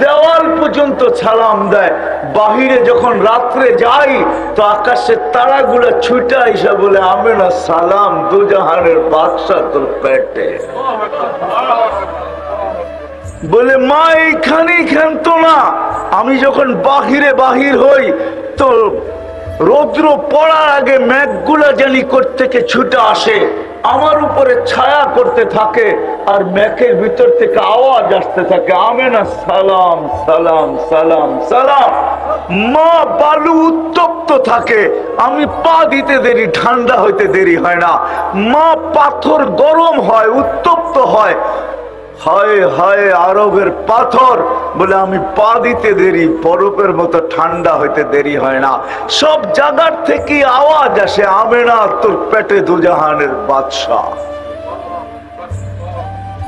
দেওয়াল পর্যন্ত সালাম দেয়। বাহিরে যখন রাত্রে যাই তো আকাশের তারাগুলো ছুটে আইসা বলে, আমেনা সালাম, দুজাহানের বাদশা তোর পেটে। বলে মা এইখানেই ক্ষান্ত না, আমি যখন বাহিরে বাহির হই তো রৌদ্র পড়ার আগে মেঘগুলা জানি কোত্থেকে ছুটে আসে, আমার উপরে ছায়া করতে থাকে, আর মেঘের ভিতর থেকে আওয়াজ আসতে থাকে, আমেনা সালাম সালাম সালাম সালাম। মা বালু উত্তপ্ত থাকে, আমি পা দিতে দেরি, ঠান্ডা হইতে দেরি হয় না। মা পাথর গরম হয়, উত্তপ্ত হয়, হায় হায় আরবের পাথর, বলে আমি পা দিতে দেরি, বরফের মতো ঠান্ডা হইতে দেরি হয় না। সব জায়গার থেকে আওয়াজ আসে, আমেনা তোর পেটে দুজাহানের বাদশা।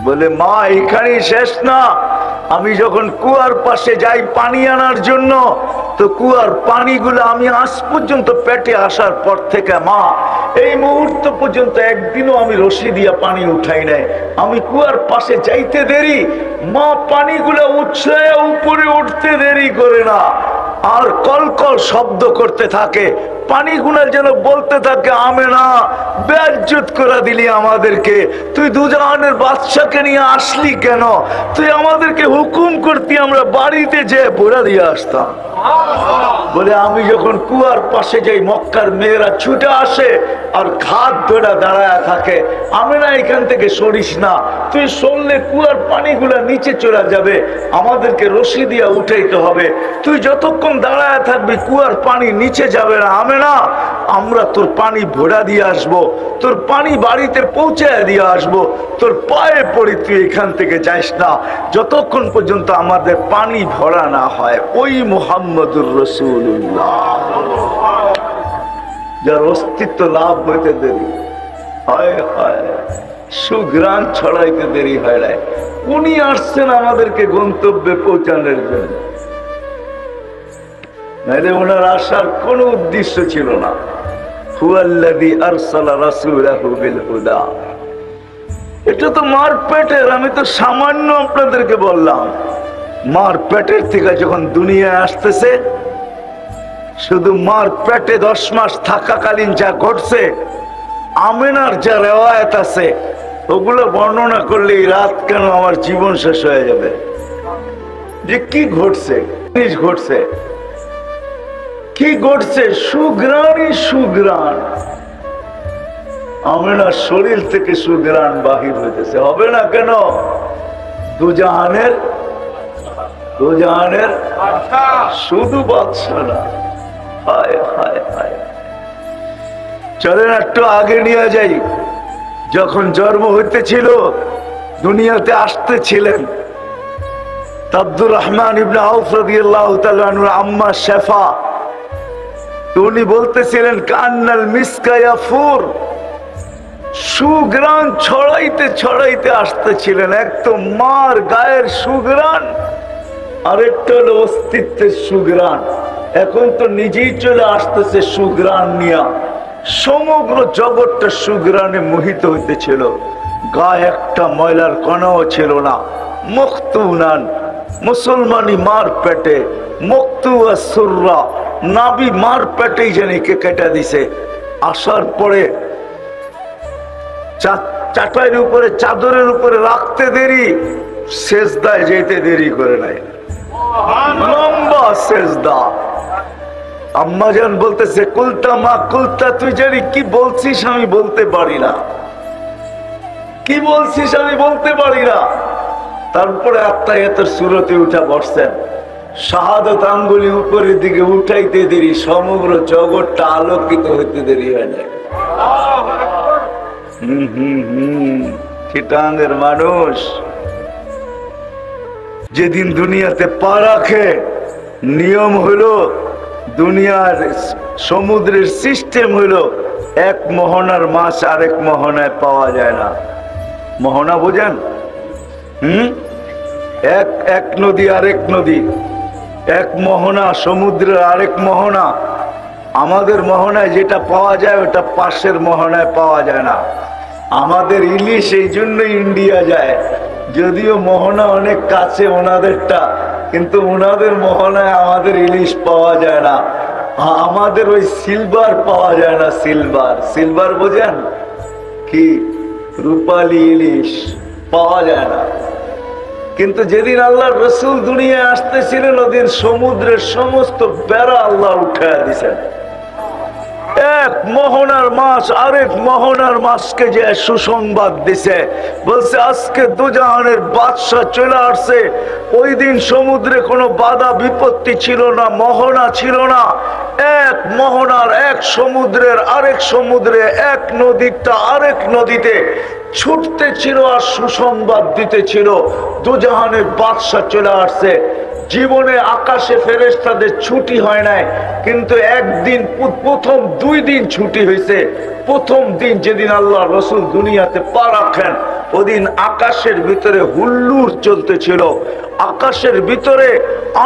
বলে মা এখানেই শেষ না, আমি যখন কুয়ার পাশে যাই পানি আনার জন্য, তো কুয়ার পানিগুলো আমি আজ পর্যন্ত পেটে আসার পর থেকে মা এই মুহূর্ত পর্যন্ত একদিনও আমি রশি দিয়া পানি উঠাই নাই। আমি কুয়ার পাশে যাইতে দেরি, মা পানিগুলো উঠছে উপরে উঠতে দেরি করে না, আর কলকল শব্দ করতে থাকে, পানিগুলো যেন বলতে থাকে, আমেনা বেইজ্জত করে দিলি আমাদেরকে, তুই দুজাহানের বাদশাকে নিয়ে আসলি কেন? তুই আমাদেরকে হুকুম করতি, আমরা বাড়িতে যে ভরা দিয়ে আসতাম। বলে আমি যখন কুয়ার পাশে যাই, মক্কার মেয়েরা ছুটে আসে আর ঘাট ধরে দাঁড়ায় থাকে, আমেনা এখান থেকে সরিস না, তুই সরলে কুয়ার পানিগুলা নিচে চলে যাবে, আমাদেরকে রশি দিয়া উঠাইতে হবে, তুই যতক্ষণ দাঁড়ায় থাকবি কুয়ার পানি নিচে যাবে না। আমেনা আমরা তোর পানি ভরা দিয়ে আসবো, তোর পানি বাড়িতে পৌঁছায় দিয়ে আসবো, তোর পায়ে পড়ি তুই এখান থেকে যাইস না যতক্ষণ পর্যন্ত আমাদের পানি ভরা না হয়। ওই মুহাম্মদুর রাসূলুল্লাহ যার অস্তিত্ব লাভ হইতে দেরি হয়, সুঘ্রাণ ছড়াইতে দেরি হয় না, উনি আসছেন আমাদেরকে গন্তব্যে পৌঁছানোর জন্য, নাইলে ওনার আসার কোন উদ্দেশ্য ছিল না। হুয়াল্লাযী আরসালা রাসূলাহু বিল হুদা, এটা তো মার পেটের, আমি তো সামান্য আপনাদেরকে বললাম। মার পেটের থেকে যখন দুনিয়ায় আসতেছে, শুধু মার পেটে 10 মাস থাকাকালীন যা ঘটছে, আমেনার যা রেওয়ায়াত আছে, ওগুলো বর্ণনা করলে এই রাত কেন আমার জীবন শেষ হয়ে যাবে। যে কি ঘটছে, ঘটছে কি ঘটছে, সুঘ্রাণই সুঘ্রাণ, আমেনার শরীর থেকে সুঘ্রাণ বাহির হইতেছে, হবে না কেন? দুজাহানের শুধু বাদশা না। হায় হায় হায়, চলেন একটু আগে নিয়ে যাই। যখন জন্ম হইতেছিল, দুনিয়াতে আসতেছিলেন, আব্দুর রহমান ইবনে আউফ রাদিয়াল্লাহু তাআলা আনহুর আম্মা শেফা, উনি বলতেছিলেন কান্নাল মিসকা ইয়াফুর, সুঘ্রাণ ছড়াইতে ছড়াইতে আসতেছিলেন। এক তো মার গায়ের সুঘ্রাণ, আরেকটা হলো অস্তিত্বের সুঘ্রাণ, এখন তো নিজেই চলে আসতেছে সুঘ্রাণ নিয়ে। সমগ্র জগৎটা সুঘ্রাণে মোহিত হইতেছিল, গায়ে একটা ময়লার কণাও ছিল না। মখতুনান, মুসলমানি মার পেটে, মখতুয়া সুররা, নাবি মার পেটেই জানি কে কেটে দিছে। আসার পরে চাটাইয়ের উপরে, চাদরের উপরে রাখতে দেরি, সেজদায় যেতে দেরি করে নাই, লম্বা সেজদা। আম্মাজান বলতেছে, কুলতা মা কুলতা, তুই জানি কি বলছিস আমি বলতে পারি না, কি বলছিস আমি বলতে পারি না। তারপরে আত্মায়াতের সুরতে উঠা বসছেন, শাহাদাত আঙ্গুলি উপরের দিকে উঠাইতে দেরি, সমগ্র জগৎটা আলোকিত হইতে দেরি হয় না। চিটাঙ্গের মানুষ যেদিন দুনিয়াতে পা রাখে, নিয়ম হলো দুনিয়ার সমুদ্রের সিস্টেম হলো এক মোহনার মাছ আরেক মোহনায় পাওয়া যায় না। মোহনা বোঝেন? এক এক নদী আরেক নদী, এক মোহনা সমুদ্রের আরেক মোহনা। আমাদের মোহনায় যেটা পাওয়া যায় ওটা পাশের মোহনায় পাওয়া যায় না। আমাদের ইলিশ এই জন্য ইন্ডিয়া যায়, যদিও মোহনা অনেক কাছে ওনাদেরটা, কিন্তু ওনাদের মোহনায় আমাদের ইলিশ পাওয়া যায় না। আমাদের ওই সিলভার পাওয়া যায় না। সিলভার, সিলভার বোঝেন কি? রূপালী ইলিশ পাওয়া যায় না। কিন্তু যেদিন আল্লাহর রাসূল দুনিয়ায় আসতেছিলেন ওদিন সমুদ্রের সমস্ত বেড়া আল্লাহ উঠায় দিয়েছেন। এক মোহনার মাছ আরেক মোহনার মাছকে যে সুসংবাদ দিছে, বলছে আজকে দুজাহানের বাদশা চলে আসছে। ওই দিন সমুদ্রে কোনো বাধা বিপত্তি ছিল না, মোহনা ছিল না। এক মোহনার এক সমুদ্রের আরেক সমুদ্রে, এক নদীটা আরেক নদীতে ছুটতে ছিল আর সুসংবাদ দিতে ছিল দুজাহানের বাদশা চলে আসছে। জীবনে আকাশে ফেরেশতাদের ছুটি হয় নাই, কিন্তু একদিন প্রথম 2 দিন ছুটি হয়েছে। প্রথম দিন যেদিন আল্লাহ রাসূল দুনিয়াতে পা রাখেন ওদিন আকাশের ভিতরে হুল্লুর চলতেছিল, আকাশের ভিতরে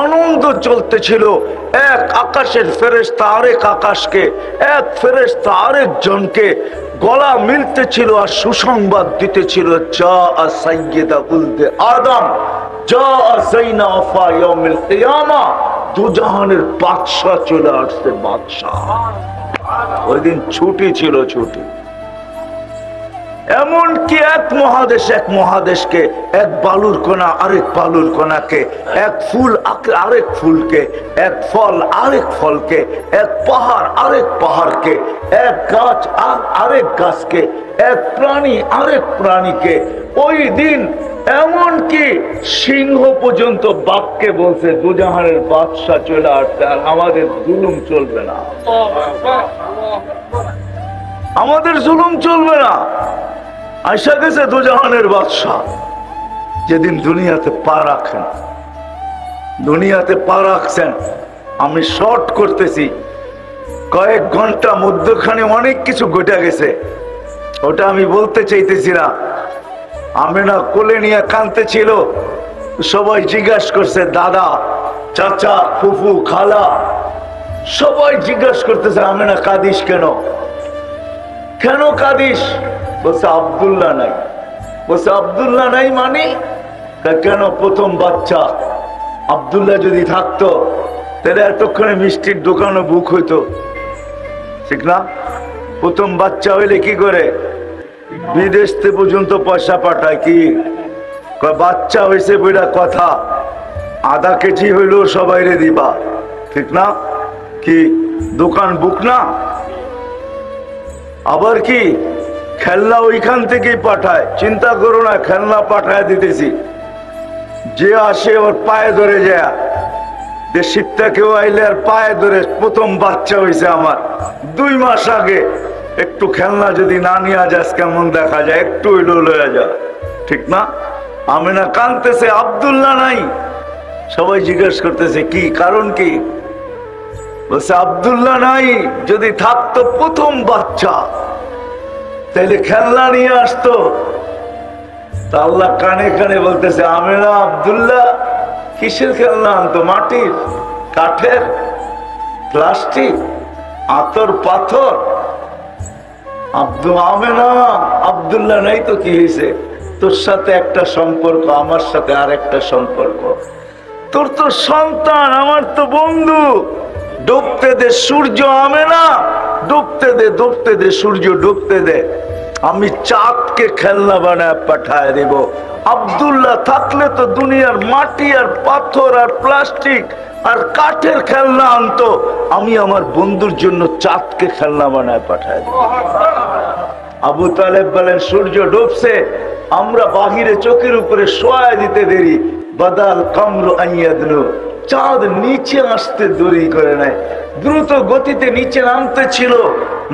আনন্দ চলতেছিল। এক আকাশের ফেরেশতা আরেক আকাশকে, এক ফেরেশতা আরেক জনকে গলা মিলতেছিল আর সুসংবাদ দিতেছিল, যা সাইয়্যিদা উলদে আদম, যা যাইনা ওয়াফা ইয়াউমিল কিয়ামা। দুজাহানের বাদশা চলে আসছে, বাদশা। ওই দিন ছুটি ছিল, ছুটি। এমনকি এক মহাদেশকে, এক বালুর কণা আরেক বালুর কণাকে, এক ফুল আরেক ফুলকে, এক ফল আরেক ফলকে, এক পাহাড় আরেক পাহাড়কে, এক গাছ আরেক গাছকে, এক প্রাণী আরেক প্রাণীকে। ওই দিন এমনকি সিংহ পর্যন্ত বাঘকে বলছে দুজাহানের বাদশা চলে আসছে আর আমাদের জুলুম চলবে না, আমাদের জুলুম চলবে না। আইসা গেছে দুজাহানের বাদশা। যেদিন দুনিয়াতে পা রাখেন, দুনিয়াতে পা রাখছেন, আমি শর্ট করতেছি, কয়েক ঘন্টা মধ্যখানে অনেক কিছু ঘটে গেছে, ওটা আমি বলতে চাইতেছি না। আমেনা কোলে নিয়ে কাঁদতে ছিল, সবাই জিজ্ঞাসা করছে, দাদা, চাচা, ফুফু, খালা, সবাই জিজ্ঞাসা করতেছে আমেনা কাঁদিস কেন? কেন কাঁদিস? বলছে আব্দুল্লাহ নাই। বলছে আব্দুল্লাহ নাই মানে? কেন? প্রথম বাচ্চা আব্দুল্লাহ যদি থাকতো তাহলে এতক্ষণে মিষ্টির দোকানও বুক হইতো, ঠিক না? প্রথম বাচ্চা হইলে কি করে? বিদেশ থেকে পর্যন্ত পয়সা পাঠায়। কি বাচ্চা হয়েছে বইটা কথা, আধা কেজি হইলেও সবাইরে দিবা, ঠিক না? কি দোকান বুক না? আবার কি খেলনা ওইখান থেকেই পাঠায়, চিন্তা করো না, খেলনা পাঠায় দিতেছি। যে আসে ওর পায়ে ধরে যায়, দেশিটা কেউ আইলে আর পায়ে ধরে, প্রথম বাচ্চা হয়েছে আমার 2 মাস আগে, একটু খেলনা যদি না নিয়ে যাস কেমন দেখা যায়, একটু হইলেও লয়ে যা, ঠিক না? আমেনা কাঁদতেছে, আব্দুল্লাহ নাই। সবাই জিজ্ঞেস করতেছে কি কারণ, কি? বলছে আব্দুল্লাহ নাই, যদি থাকতো প্রথম বাচ্চা তাহলে খেলনা নিয়ে আসতো। তা আল্লাহ কানে কানে বলতেছে, আমেনা আব্দুল্লাহ কিসের খেলনা আনতো? মাটির, কাঠের, প্লাস্টিক, আতর পাথর। আমেনা আব্দুল্লাহ নাই তো কি হয়েছে? তোর সাথে একটা সম্পর্ক, আমার সাথে আর একটা সম্পর্ক। তোর তো সন্তান, আমার তো বন্ধু। ডুবতে দে সূর্য আমেনা, ডুবতে দে, ডুবতে দে সূর্য, ডুবতে দে। আমি চাঁদকে খেলনা বানায় পাঠায় দেব। আব্দুল্লাহ থাকলে তো দুনিয়ার মাটি আর পাথর আর প্লাস্টিক আর কাঠের খেলনা আনতো, আমি আমার বন্ধুর জন্য চাঁদকে খেলনা বানায় পাঠায় দেব। আবু তালেব বলেন, সূর্য ডুবছে, আমরা বাহিরে চোখের উপরে শোয়া দিতে দেরি, বাদাল কামরু আইয়াদনু, চাঁদ নিচে আসতে দেরি করে নাই, দ্রুত গতিতে নিচে নামতে ছিল।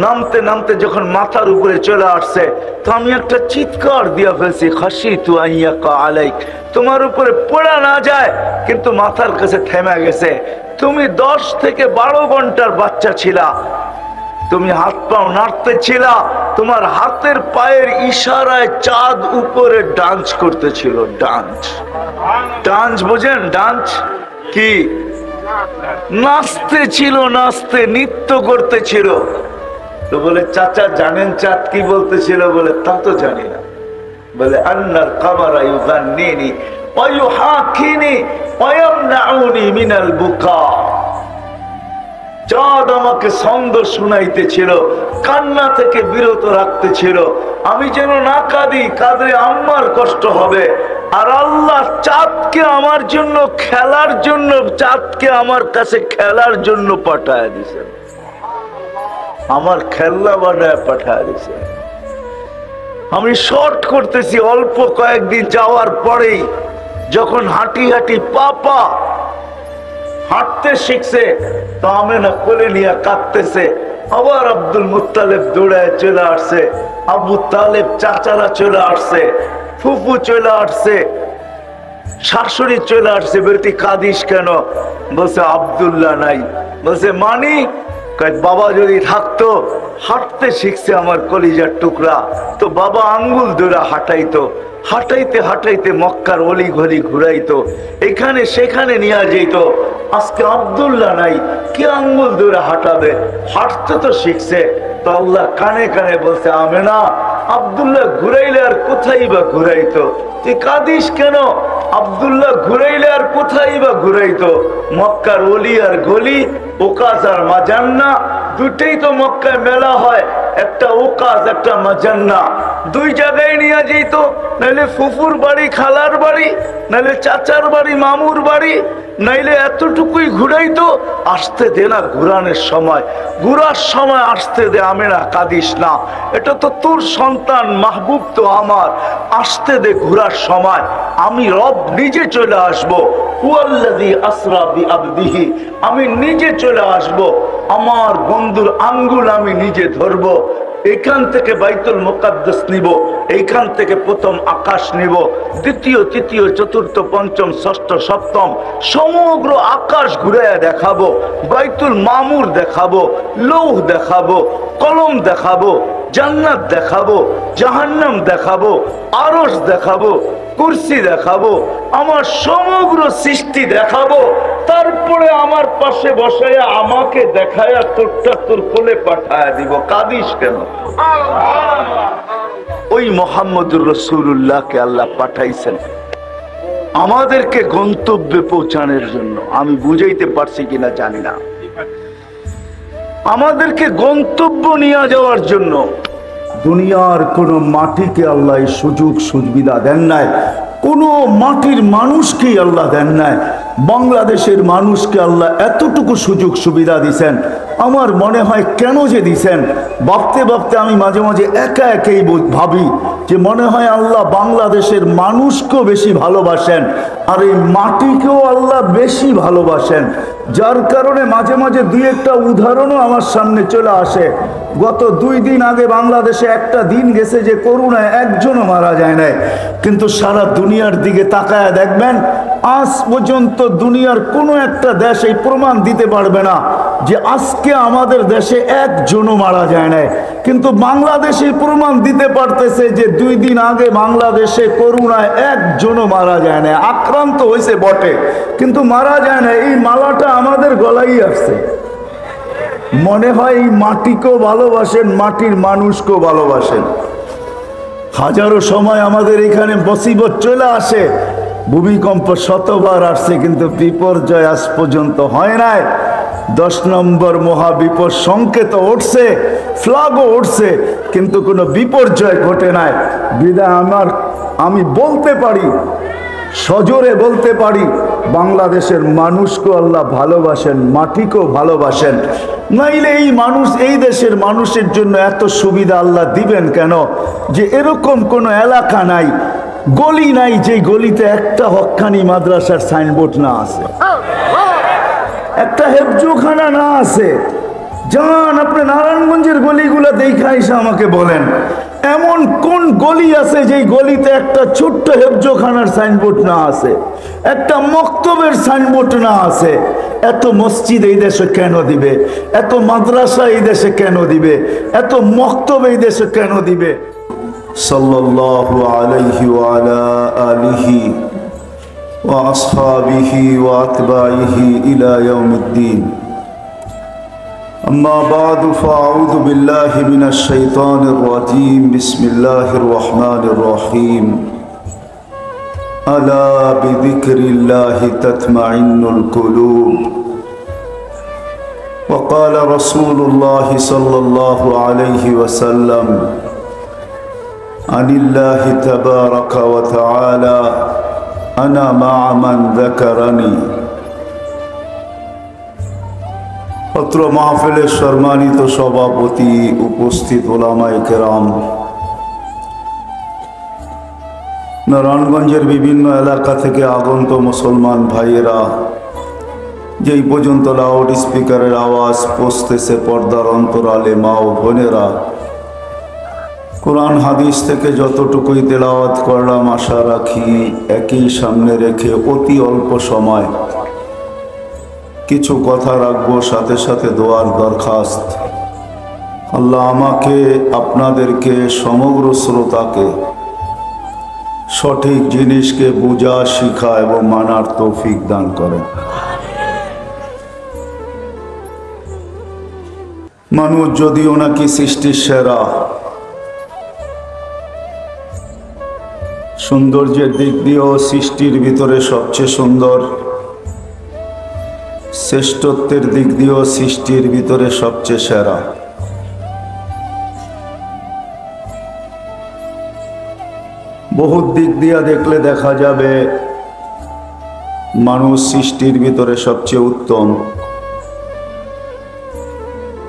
নামতে নামতে যখন মাথার উপরে চলে আসছে, তো আমি একটা চিৎকার দিয়া ফেলছি, খাশিতু আইয়াকা আলাইক, তোমার উপরে পড়া না যায়, কিন্তু মাথার কাছে থেমে গেছে। তুমি 10 থেকে 12 ঘন্টার বাচ্চা ছিলা, তুমি হাত পাও নাড়তে ছিলা, তোমার হাতের পায়ের ইশারায় চাঁদ উপরে ডান্স করতেছিল। ডান্স, ডান্স বোঝেন? ডান্স কি? নাচতে ছিল, নাচতে নৃত্য করতেছিল। তো বলে, চাচা জানেন চাঁদ কি বলতেছিল? বলে, তা তো জানি না। বলে, আন্নাল কামারা ইউগান্নিনি ওয়া ইউহাকিনি ওয়া ইয়ামনাউনি মিনাল বুকা। চাঁদ আমাকে ছন্দ শুনাইতেছিল, কান্না থেকে বিরত রাখতেছিল, আমি যেন না কাঁদি, কাঁদলে আমার কষ্ট হবে। আর আল্লাহ চাঁদকে আমার জন্য খেলার জন্য, চাঁদকে আমার কাছে খেলার জন্য পাঠায় দিছে, আমার খেলনা বানায় পাঠায় দিছে। আমি শর্ট করতেছি, অল্প কয়েকদিন যাওয়ার পরেই যখন হাঁটি হাঁটি পাপা হাঁটতে শিখছে, তো আমেনা কোলে নিয়ে কাঁদতেছে। আবার আব্দুল মুত্তালিব দৌড়ায় চলে আসছে, আবু তালেব চাচারা চলে আসছে, ফুফু চলে আসছে, শাশুড়ি চলে আসছে। বেটি কাঁদিস কেন? বলছে আব্দুল্লাহ নাই। বলছে মানি? বাবা যদি থাকতো, হাঁটতে শিখছে আমার কলিজার টুকরা, তো বাবা আঙ্গুল ধরে হাঁটাইতো, হাঁটাইতে হাঁটাইতে মক্কার অলি গলি ঘুরাইতো, এখানে সেখানে নিয়ে যেত। আজকে আব্দুল্লাহ নাই, কে আঙ্গুল ধরে হাঁটাবে? হাঁটতে তো শিখছে। তো আল্লাহ কানে কানে বলছে, আমেনা আব্দুল্লাহ ঘুরাইলে আর কোথায় বা ঘুরাইতো? তুই কাঁদিস কেন? আব্দুল্লাহ ঘুরাইলে আর কোথায় বা ঘুরাইতো? মক্কার অলি আর গলি, ওকাজ আর মাজান্না, দুটেই তো মক্কায় মেলা হয়, একটা ওকাজ একটা মাজান্না, দুই জায়গায় নিয়ে যেত। নাইলে ফুফুর বাড়ি খালার বাড়ি, নাইলে চাচার বাড়ি মামুর বাড়ি, নাইলে এতটুকুই ঘুরাইতো। আসতে দে না ঘুরানোর সময়, ঘুরার সময় আসতে দে। আমেনা কাঁদিস না, এটা তো তোর সন্তান, মাহবুব তো আমার, আসতে দে ঘুরার সময়। আমি রব নিজে চলে আসবো, হুয়াল্লাযী আসরা বিআবদিহি, আমি নিজে চলে আসবো, আমার বন্ধুর আঙ্গুল আমি নিজে ধরবো। এখান থেকে বাইতুল মুকাদ্দাস নিব, এইখান থেকে প্রথম আকাশ নিব, দ্বিতীয় তৃতীয় চতুর্থ পঞ্চম ষষ্ঠ সপ্তম সমগ্র আকাশ ঘুরে দেখাবো, বাইতুল মামুর দেখাবো, লৌহ দেখাবো, কলম দেখাবো, জান্নাত দেখাবো, জাহান্নাম দেখাবো, আরশ দেখাবো, কুরসি দেখাবো, আমার সমগ্র সৃষ্টি দেখাবো। তারপরে আমার পাশে বসায়া আমাকে দেখায়া তোরটা তোর কোলে পাঠায়া দিব। কাঁদিস কেন? ওই মুহাম্মদুর রাসূলুল্লাহকে আল্লাহ পাঠাইছেন আমাদেরকে গন্তব্যে পৌঁছানোর জন্য। আমি বুঝাইতে পারছি কিনা জানি না, আমাদেরকে গন্তব্য নিয়ে যাওয়ার জন্য। দুনিয়ার কোন মাটিকে আল্লাহ সুযোগ সুবিধা দেন নাই, কোন মাটির মানুষকেই আল্লাহ দেন নাই। বাংলাদেশের মানুষকে আল্লাহ এতটুকু সুযোগ সুবিধা দিছেন। আমার মনে হয় কেন যে দিছেন, ভাবতে ভাবতে আমি মাঝে মাঝে একা একাই ভাবি যে মনে হয় আল্লাহ বাংলাদেশের মানুষকেও বেশি ভালোবাসেন, আর এই মাটিকেও আল্লাহ বেশি ভালোবাসেন। যার কারণে মাঝে মাঝে দুই একটা উদাহরণও আমার সামনে চলে আসে। গত 2 দিন আগে বাংলাদেশে একটা দিন গেছে যে করোনায় একজনও মারা যায় নাই, কিন্তু সারা দুনিয়ার দিকে তাকায় দেখবেন আজ পর্যন্ত দুনিয়ার কোনো একটা দেশ এই প্রমাণ দিতে পারবে না যে আজকে আমাদের দেশে একজনও মারা যায় নাই। কিন্তু বাংলাদেশে প্রমাণ দিতে পারতেছে যে 2 দিন আগে বাংলাদেশে করোনায় একজনও মারা যায় না। আক্রান্ত হয়েছে বটে, কিন্তু মারা যায় না। এই মালাটা আমাদের গলায় আসছে। মনে হয় এই মাটিকেও ভালোবাসেন, মাটির মানুষকেও ভালোবাসেন। হাজারো সময় আমাদের এখানে মুসিবত চলে আসে, ভূমিকম্প শতবার আসছে, কিন্তু বিপর্যয় আজ পর্যন্ত হয় নাই। 10 নম্বর মহাবিপদ সংকেত উঠছে, ফ্ল্যাগও উঠছে, কিন্তু কোনো বিপর্যয় ঘটে নাই। বিদায় আমি বলতে পারি, সজোরে বলতে পারি, বাংলাদেশের মানুষকেও আল্লাহ ভালোবাসেন, মাটিকেও ভালোবাসেন। নাইলে এই মানুষ, এই দেশের মানুষের জন্য এত সুবিধা আল্লাহ দিবেন কেন? যে এরকম কোনো এলাকা নাই, গলি নাই যে গলিতে একটা হক্কানি মাদ্রাসার সাইনবোর্ড না আছে। একটা হেফজোখানা না আছে? যান আপনি নারায়ণগঞ্জের গলিগুলা দেখা এসে আমাকে বলেন, এমন কোন গলি আছে যেই গলিতে একটা ছোট্ট হেফজোখানার সাইনবোর্ড না আছে, একটা মক্তবের সাইনবোর্ড না আছে? এত মসজিদ এই দেশে কেন দিবে? এত মাদ্রাসা এই দেশে কেন দিবে? এত মক্তব এই দেশে কেন দিবে? সাল্লাল্লাহু আলাইহি ওয়া আলা আলিহি ওয়া আসহাবিহি ওয়া আতবাইহি ইলা ইয়াউমিদ্দিন। أما بعد فأعوذ بالله من الشيطان الرجيم بسم الله الرحمن الرحيم ألا بذكر الله تطمئن القلوب وقال رسول الله صلى الله عليه وسلم عن الله تبارك وتعالى أنا مع من ذكرني। পত্র মাহফিলের সম্মানিত সভাপতি, উপস্থিত ওলামায়ে কেরাম, নারায়ণগঞ্জের বিভিন্ন এলাকা থেকে আগত মুসলমান ভাইয়েরা, যেই পর্যন্ত লাউড স্পিকারের আওয়াজ পৌঁছতেছে পর্দার অন্তরালে মা ও বোনেরা, কোরআন হাদিস থেকে যতটুকুই তেলাওয়াত করলাম আশা রাখি একই সামনে রেখে অতি অল্প সময় কিছু কথা রাখবো, সাথে সাথে দোয়ার দরখাস্ত। আল্লাহ আমাকে, আপনাদেরকে, সমগ্র শ্রোতাকে সঠিক জিনিসকে বুঝা, শিখা এবং মানার তৌফিক দান করেন। মানুষ যদিও নাকি সৃষ্টির সেরা, সৌন্দর্যের দিক দিয়েও সৃষ্টির ভিতরে সবচেয়ে সুন্দর, শ্রেষ্ঠত্বের দিক দিয়েও সৃষ্টির ভিতরে সবচেয়ে সেরা। বহুত দিক দিয়ে দেখলে দেখা যাবে মানুষ সৃষ্টির ভিতরে সবচেয়ে উত্তম,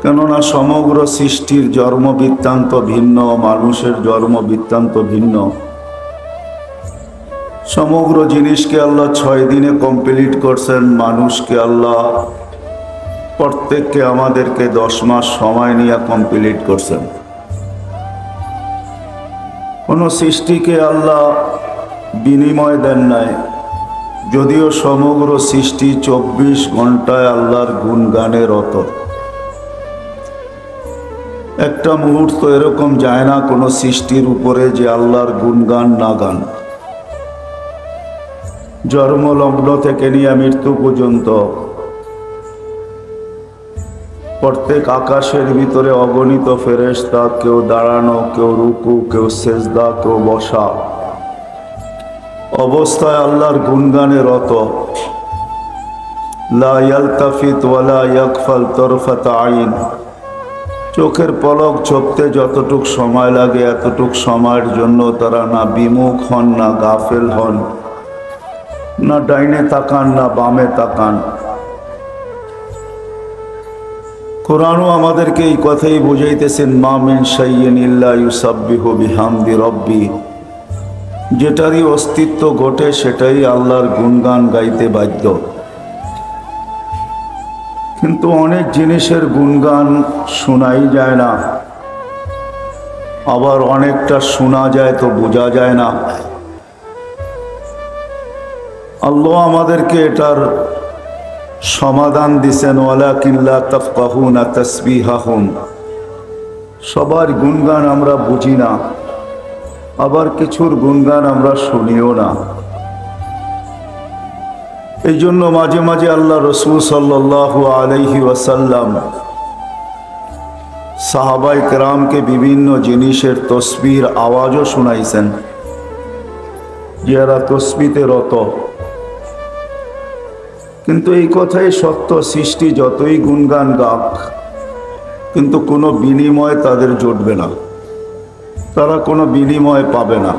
কেননা সমগ্র সৃষ্টির জন্ম বৃত্তান্ত ভিন্ন, মানুষের জন্ম বৃত্তান্ত ভিন্ন। সমগ্র জিনিসকে আল্লাহ 6 দিনে কমপ্লিট করছেন, মানুষকে আল্লাহ প্রত্যেককে আমাদেরকে 10 মাস সময় নিয়ে কমপ্লিট করছেন। কোন সৃষ্টিকে আল্লাহ বিনিময় দেন নাই, যদিও সমগ্র সৃষ্টি 24 ঘন্টায় আল্লাহর গুণগানে রত। একটা মুহূর্ত এরকম যায় না কোনো সৃষ্টির উপরে যে আল্লাহর গুণগান না গান। জন্মলগ্ন থেকে নিয়ে মৃত্যু পর্যন্ত প্রত্যেক আকাশের ভিতরে অগণিত ফেরেশতা, কেউ দাঁড়ানো, কেউ রুকু, কেউ সেজদা, কেউ বসা অবস্থায় আল্লাহর গুণগানে রত। লা ইয়ালতাফিত ওয়ালা ইয়াগফাল তরফাত আইন, চোখের পলক ঝপতে যতটুক সময় লাগে এতটুক সময়ের জন্য তারা না বিমুখ হন, না গাফেল হন, না ডাইনে তাকান, না বামে তাকান। কোরআনও আমাদেরকে এই কথাই বুঝাইতেছেন, মা মিন শাইইন ইল্লা ইউসাব্বিহু বিহামদি রাব্বি, যেটারই অস্তিত্ব ঘটে সেটাই আল্লাহর গুণগান গাইতে বাধ্য। কিন্তু অনেক জিনিসের গুণগান শোনাই যায় না, আবার অনেকটা শোনা যায় তো বোঝা যায় না। আল্লাহ আমাদেরকে এটার সমাধান দিছেন, ওয়ালাকিন লা তাফকাহুনা তাসবিহাহুম, সবার গুণগান আমরা বুঝি না, আবার কিছুর গুণগান আমরা শুনিও না। এই জন্য মাঝে মাঝে আল্লাহ রসুল সাল্লাল্লাহু আলাইহি ওয়াসাল্লাম সাহাবায়ে কেরামকে বিভিন্ন জিনিসের তসবির আওয়াজও শুনাইছেন, যারা তসবিতে রত। কিন্তু এই কথাই সত্য, সৃষ্টি যতই গুণগান গাক, কিন্তু কোনো বিনিময় তাদের জুটবে না, তারা কোনো বিনিময় পাবে না।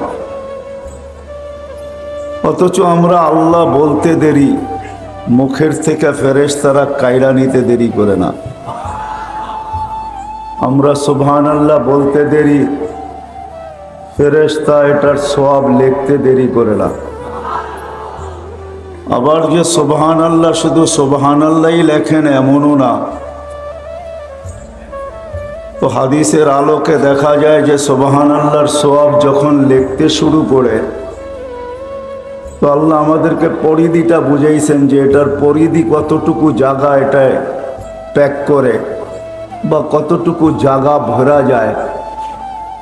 অথচ আমরা আল্লাহ বলতে দেরি, মুখের থেকে ফেরেশতারা কায়রা নিতে দেরি করে না। আমরা সুবহানাল্লাহ বলতে দেরি, ফেরেশতা এটার সওয়াব লিখতে দেরি করে না। আবার যে সুবহানাল্লাহ শুধু সুবহানাল্লাহই লেখেন এমনও না। তো হাদিসের আলোকে দেখা যায় যে সুবহানাল্লাহর সওয়াব যখন লিখতে শুরু করে, তো আল্লাহ আমাদেরকে পরিধিটা বুঝাইছেন যে এটার পরিধি কতটুকু জায়গা এটায় প্যাক করে বা কতটুকু জায়গা ভরা যায়,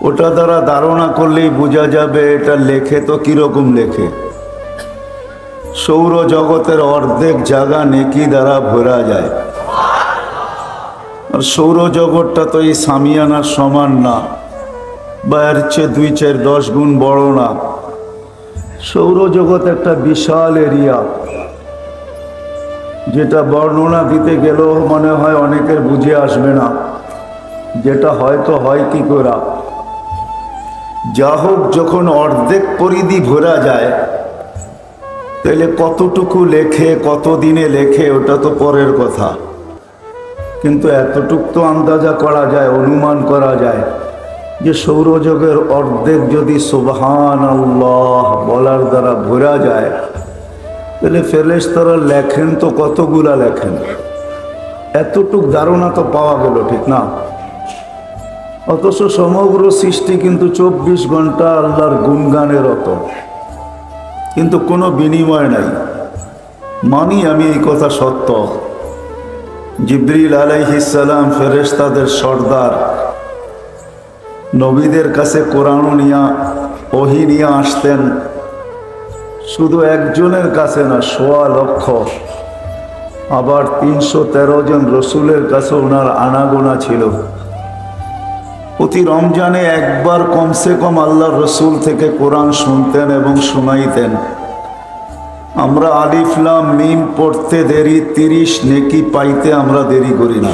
ওটা দ্বারা ধারণা করলেই বোঝা যাবে এটা লেখে তো কিরকম লেখে। সৌরজগতের অর্ধেক জায়গা নেকি দ্বারা ভরা যায়। আর সৌরজগৎটা তো এই সামিয়ানার সমান না, বা এর চেয়ে 2-4-10 গুণ বড় না। সৌরজগৎ একটা বিশাল এরিয়া, যেটা বর্ণনা দিতে গেলেও মনে হয় অনেকের বুঝে আসবে না, যেটা হয়তো হয় কি করে। যা হোক, যখন অর্ধেক পরিধি ভরা যায় তাহলে কতটুকু লেখে, কত দিনে লেখে, ওটা তো পরের কথা। কিন্তু এতটুক তো আন্দাজা করা যায়, অনুমান করা যায় যে সৌরজগতের অর্ধেক যদি সুবহানাল্লাহ বলার দ্বারা ভরা যায়, তাহলে ফেরেশতারা লেখেন তো কতগুলা লেখেন। এতটুক ধারণা তো পাওয়া গেল, ঠিক না? অথচ সমগ্র সৃষ্টি কিন্তু 24 ঘন্টা আল্লাহর গুণগানে রত, কিন্তু কোনো বিনিময় নাই। মানি আমি এই কথা সত্য। জিবরিল আলাইহিস সালাম ফেরেশতাদের সর্দার, নবীদের কাছে কোরআন নিয়া ওহী নিয়ে আসতেন। শুধু একজনের কাছে না, 1.25 লক্ষ। আবার 313 জন রসুলের কাছে ওনার আনাগোনা ছিল। প্রতি রমজানে একবার কমসে কম আল্লাহর রসুল থেকে কোরআন শুনতেন এবং শোনাইতেন। আমরা আলিফ লাম মিম পড়তে দেরি, 30 নেকি পাইতে আমরা দেরি করি না।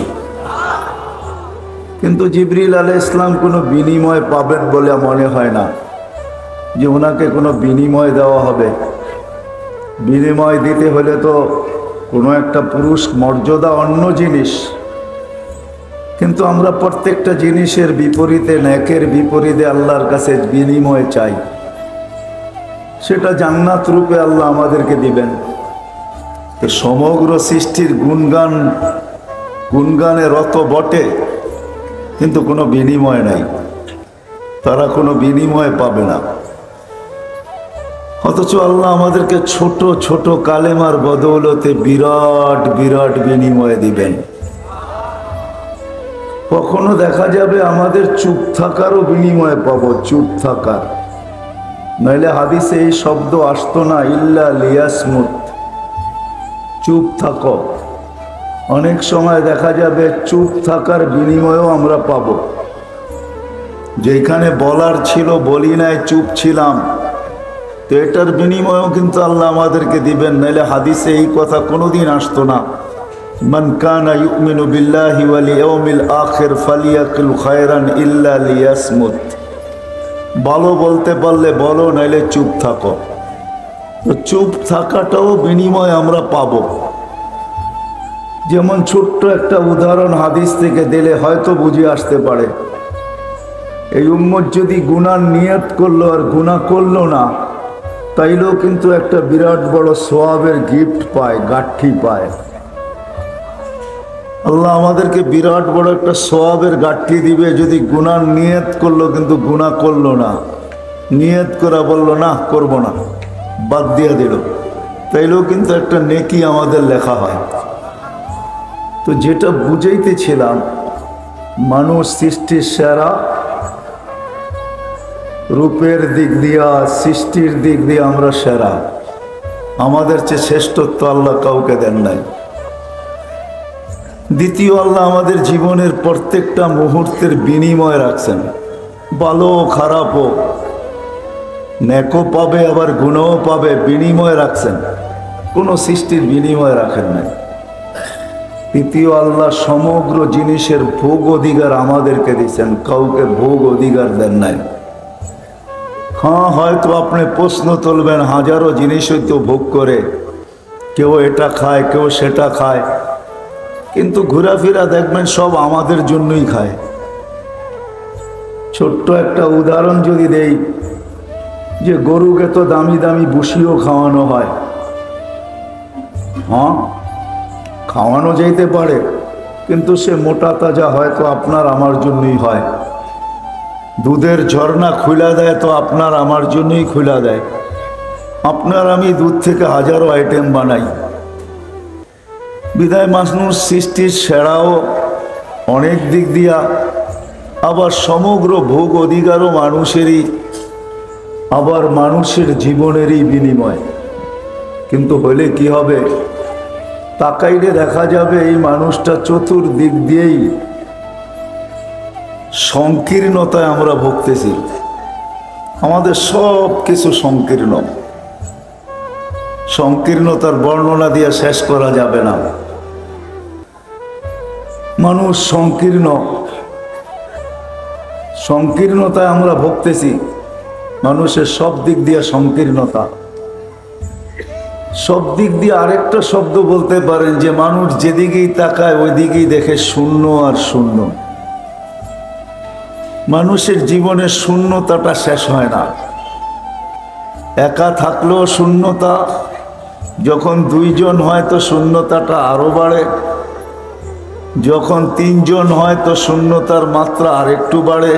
কিন্তু জিবরিল আলাইহিস সালাম কোনো বিনিময় পাবেন বলে মনে হয় না যে ওনাকে কোনো বিনিময় দেওয়া হবে। বিনিময় দিতে হলে তো কোনো একটা পুরুষ মর্যাদা, অন্য জিনিস। কিন্তু আমরা প্রত্যেকটা জিনিসের বিপরীতে, নেকের বিপরীতে আল্লাহর কাছে বিনিময় চাই। সেটা জান্নাত রূপে আল্লাহ আমাদেরকে দিবেন। তো সমগ্র সৃষ্টির গুণগানে রত বটে, কিন্তু কোনো বিনিময় নাই। তারা কোনো বিনিময় পাবে না। অথচ আল্লাহ আমাদেরকে ছোট ছোট কালেমার বদৌলতে বিরাট বিরাট বিনিময় দিবেন। কখনো দেখা যাবে আমাদের চুপ থাকারও বিনিময় পাবো, চুপ থাকার। নইলে হাদিসে এই শব্দ আসতো না, ইল্লা লিয়াসমুত, চুপ থাকো। অনেক সময় দেখা যাবে চুপ থাকার বিনিময়ও আমরা পাবো। যেখানে বলার ছিল বলি নাই, চুপ ছিলাম, তো এটার বিনিময়ও কিন্তু আল্লাহ আমাদেরকে দিবেন। নাইলে হাদিসে এই কথা কোনোদিন আসতো না, মান কানা ইউমিনু বিল্লাহি ওয়াল ইয়াউমিল আখির ফালিয়াকুল খায়রান ইল্লা লিয়াসমুত। ভালো বলতে পারলে বলো, নাইলে চুপ থাকো। তো চুপ থাকাটাও বিনিময় আমরা পাবো। যেমন ছোট্ট একটা উদাহরণ হাদিস থেকে দিলে হয়তো বুঝে আসতে পারে। এই উম্মত যদি গুনার নিয়ত করলো আর গুনাহ করলো না, তাইলেও কিন্তু একটা বিরাট বড় সওয়াবের গিফট পায়, গাঠি পায়। আল্লাহ আমাদেরকে বিরাট বড় একটা সওয়াবের গাঠি দিবে যদি গুনার নিয়ত করলো কিন্তু গুনাহ করলো না। নিয়ত করা বললো না, করব না, বাদ দিয়ে দিল, তাইলেও কিন্তু একটা নেকি আমাদের লেখা হয়। তো যেটা বুঝাইতেছিলাম, মানুষ সৃষ্টির সেরা, রূপের দিক দিয়া, সৃষ্টির দিক দিয়ে আমরা সেরা। আমাদের চেয়ে শ্রেষ্ঠত্ব আল্লাহ কাউকে দেন নাই। দ্বিতীয়, আল্লাহ আমাদের জীবনের প্রত্যেকটা মুহূর্তের বিনিময় রাখছেন। ভালো খারাপও, নেকও পাবে আবার গুণও পাবে, বিনিময় রাখছেন। কোনো সৃষ্টির বিনিময় রাখেন নাই। তৃতীয়, আল্লাহ সমগ্র জিনিসের ভোগ অধিকার আমাদেরকে দিচ্ছেন, কাউকে ভোগ অধিকার দেন নাই। হ্যাঁ, হয়তো আপনি প্রশ্ন তুলবেন, হাজারো জিনিসই তো ভোগ করে, কেউ এটা খায়, কেউ সেটা খায়, কিন্তু ঘোরাফেরা দেখবেন সব আমাদের জন্যই খায়। ছোট্ট একটা উদাহরণ যদি দেই, যে গরুকে তো দামি দামি ভুসিও খাওয়ানো হয়, হ্যাঁ, খাওয়ানো যেতে পারে, কিন্তু সে মোটা তাজা হয়তো আপনার আমার জন্যই হয়। দুধের ঝর্ণা খুলে দেয় তো আপনার আমার জন্যই খুলে দেয়। আপনার আমি দুধ থেকে হাজারো আইটেম বানাই। বিদায় মাসনুর সৃষ্টির সেরাও অনেক দিক দিয়া, আবার সমগ্র ভোগ অধিকারও মানুষেরই, আবার মানুষের জীবনেরই বিনিময়। কিন্তু হলে কি হবে, তাকাইলে দেখা যাবে এই মানুষটা চতুর্দিক দিয়েই সংকীর্ণতায় আমরা ভুগতেছি। আমাদের সব কিছু সংকীর্ণ, সংকীর্ণতার বর্ণনা দিয়ে শেষ করা যাবে না। মানুষ সংকীর্ণ, সংকীর্ণতায় আমরা ভুগতেছি। মানুষের সব দিক দিয়ে সংকীর্ণতা। সব দিক দিয়ে আরেকটা শব্দ বলতে পারেন যে মানুষ যেদিকেই তাকায় ওই দিকেই দেখে শূন্য আর শূন্য। মানুষের জীবনের শূন্যতাটা শেষ হয় না। একা থাকলেও শূন্যতা, যখন দুইজন হয় তো শূন্যতাটা আরো বাড়ে, যখন তিনজন হয় তো শূন্যতার মাত্রা আরেকটু বাড়ে।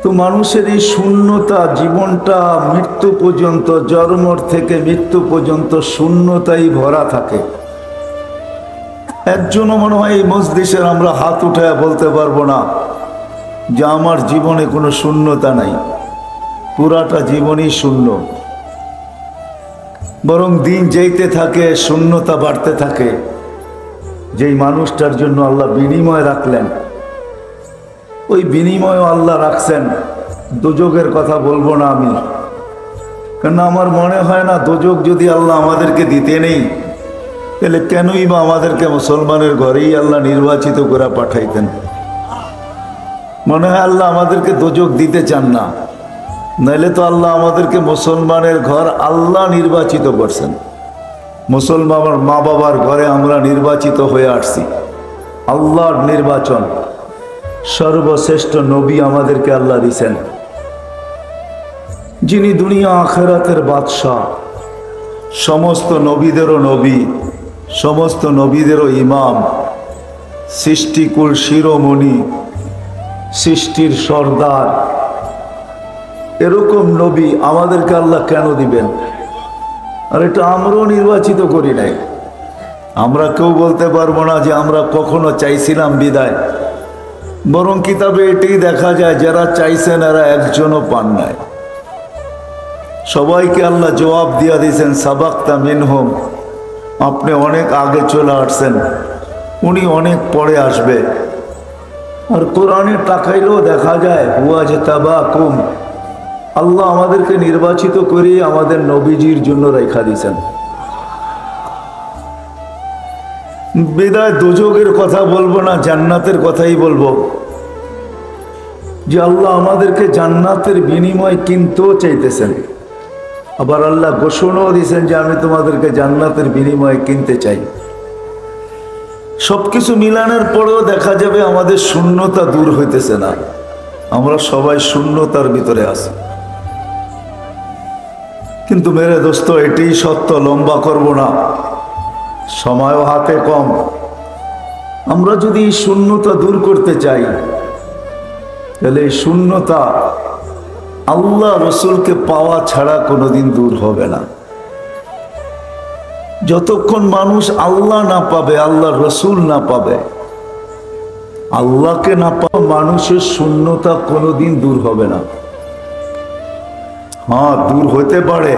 তো মানুষের এই শূন্যতা, জীবনটা মৃত্যু পর্যন্ত, জন্ম থেকে মৃত্যু পর্যন্ত শূন্যতাই ভরা থাকে। একজনও মনে হয় এই মজলিসের আমরা হাত উঠায় বলতে পারবো না যে আমার জীবনে কোনো শূন্যতা নাই। পুরাটা জীবনই শূন্য। বরং দিন যেতে থাকে, শূন্যতা বাড়তে থাকে। যেই মানুষটার জন্য আল্লাহ বিনিময় রাখলেন, ওই বিনিময়ও আল্লাহ রাখছেন। দোজখের কথা বলবো না আমি, কেন আমার মনে হয় না দোজখ যদি আল্লাহ আমাদেরকে দিতে নেই, তাহলে কেনই বা আমাদেরকে মুসলমানের ঘরেই আল্লাহ নির্বাচিত করে পাঠাইতেন। মনে হয় আল্লাহ আমাদেরকে দোজখ দিতে চান না, নাইলে তো আল্লাহ আমাদেরকে মুসলমানের ঘর আল্লাহ নির্বাচিত করছেন। মুসলমানের মা বাবার ঘরে আমরা নির্বাচিত হয়ে আসছি। আল্লাহর নির্বাচন, সর্বশ্রেষ্ঠ নবী আমাদেরকে আল্লাহ দিয়েছেন, যিনি দুনিয়া আখিরাতের বাদশাহ, সমস্ত নবীদেরও নবী, সমস্ত নবীদেরও ইমাম, সৃষ্টিকুল শিরোমণি, সৃষ্টির সর্দার। এরকম নবী আমাদেরকে আল্লাহ কেন দিবেন? আর এটা আমরাও নির্বাচিত করি নাই। আমরা কেউ বলতে পারবো না যে আমরা কখনো চাইছিলাম বিদায়। বরং কিতাবে এটাই দেখা যায় যারা চাইছেন এরা একজনও পান নাই। সবাইকে আল্লাহ জবাব দিয়া দিয়েছেন, সাবাক্তা মিনহুম, আপনি অনেক আগে চলে আসছেন, উনি অনেক পরে আসবে। আর কোরআনে তাকাইলেও দেখা যায় হুয়া যে তাবাকুম, আল্লাহ আমাদেরকে নির্বাচিত করে আমাদের নবীজির জন্য রেখা দিয়েছেন। বিদায় দোজখের কথা বলবো না, জান্নাতের কথাই বলবো। যে আল্লাহ আমাদেরকে জান্নাতের বিনিময় কিনতেও চাইতেছেন। আবার আল্লাহ ঘোষণাও দিয়েছেন যে আমি তোমাদেরকে জান্নাতের বিনিময়ে কিনতে চাই। সবকিছু মিলানোর পরেও দেখা যাবে আমাদের শূন্যতা দূর হইতেছে না। আমরা সবাই শূন্যতার ভিতরে আছি। কিন্তু মেরে দোস্ত, এটাই সত্য, লম্বা করব না, সময়ও হাতে কম। আমরা যদি এই শূন্যতা দূর করতে চাই, তাহলে এই শূন্যতা আল্লাহ রসুলকে পাওয়া ছাড়া কোনোদিন দূর হবে না। যতক্ষণ মানুষ আল্লাহ না পাবে, আল্লাহ রসুল না পাবে, আল্লাহকে না পাবে, মানুষের শূন্যতা কোনোদিন দূর হবে না। হ্যাঁ, দূর হতে পারে।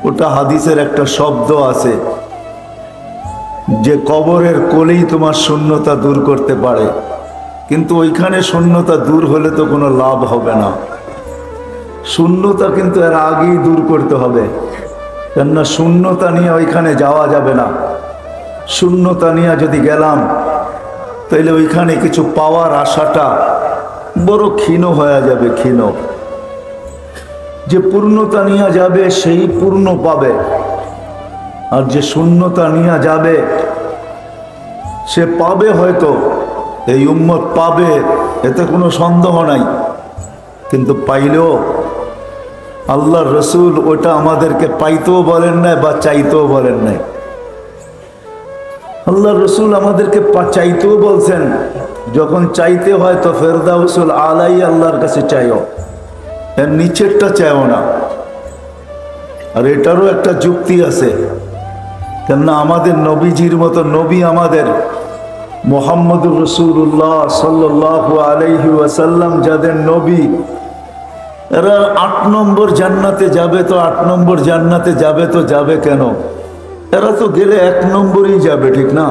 ওটা হাদিসের একটা শব্দ আছে যে কবরের কোলেই তোমার শূন্যতা দূর করতে পারে, কিন্তু ওইখানে শূন্যতা দূর হলে তো কোনো লাভ হবে না। শূন্যতা কিন্তু এর আগেই দূর করতে হবে, কেননা শূন্যতা নিয়ে ওইখানে যাওয়া যাবে না। শূন্যতা নিয়ে যদি গেলাম তাহলে ওইখানে কিছু পাওয়ার আশাটা বড় ক্ষীণ হয়ে যাবে। ক্ষীণ যে পূর্ণতা নিয়ে যাবে সেই পূর্ণ পাবে, আর যে শূন্যতা নিয়ে যাবে সে পাবে, হয়তো এই উম্মত পাবে, এতে কোনো সন্দেহ নাই। কিন্তু পাইলেও আল্লাহর রসুল ওটা আমাদেরকে পাইতেও বলেন নাই বা চাইতেও বলেন নাই। আল্লাহর রসুল আমাদেরকে চাইতেও বলছেন, যখন চাইতে হয় তো ফেরদাউসুল আলাই আল্লাহর কাছে চাইও, এর নিচেরটা চাইও না। আর এটারও একটা যুক্তি আছে, কেননা আমাদের নবীজির মতো নবী আমাদের মুহাম্মদুর রাসূলুল্লাহ সাল্লাল্লাহু আলাইহি ওয়াসাল্লাম যাদের নবী, এরা 8 নম্বর জান্নাতে যাবে, তো 8 নম্বর জান্নাতে যাবে তো যাবে কেন? এরা তো গেলে 1 নম্বরই যাবে, ঠিক না?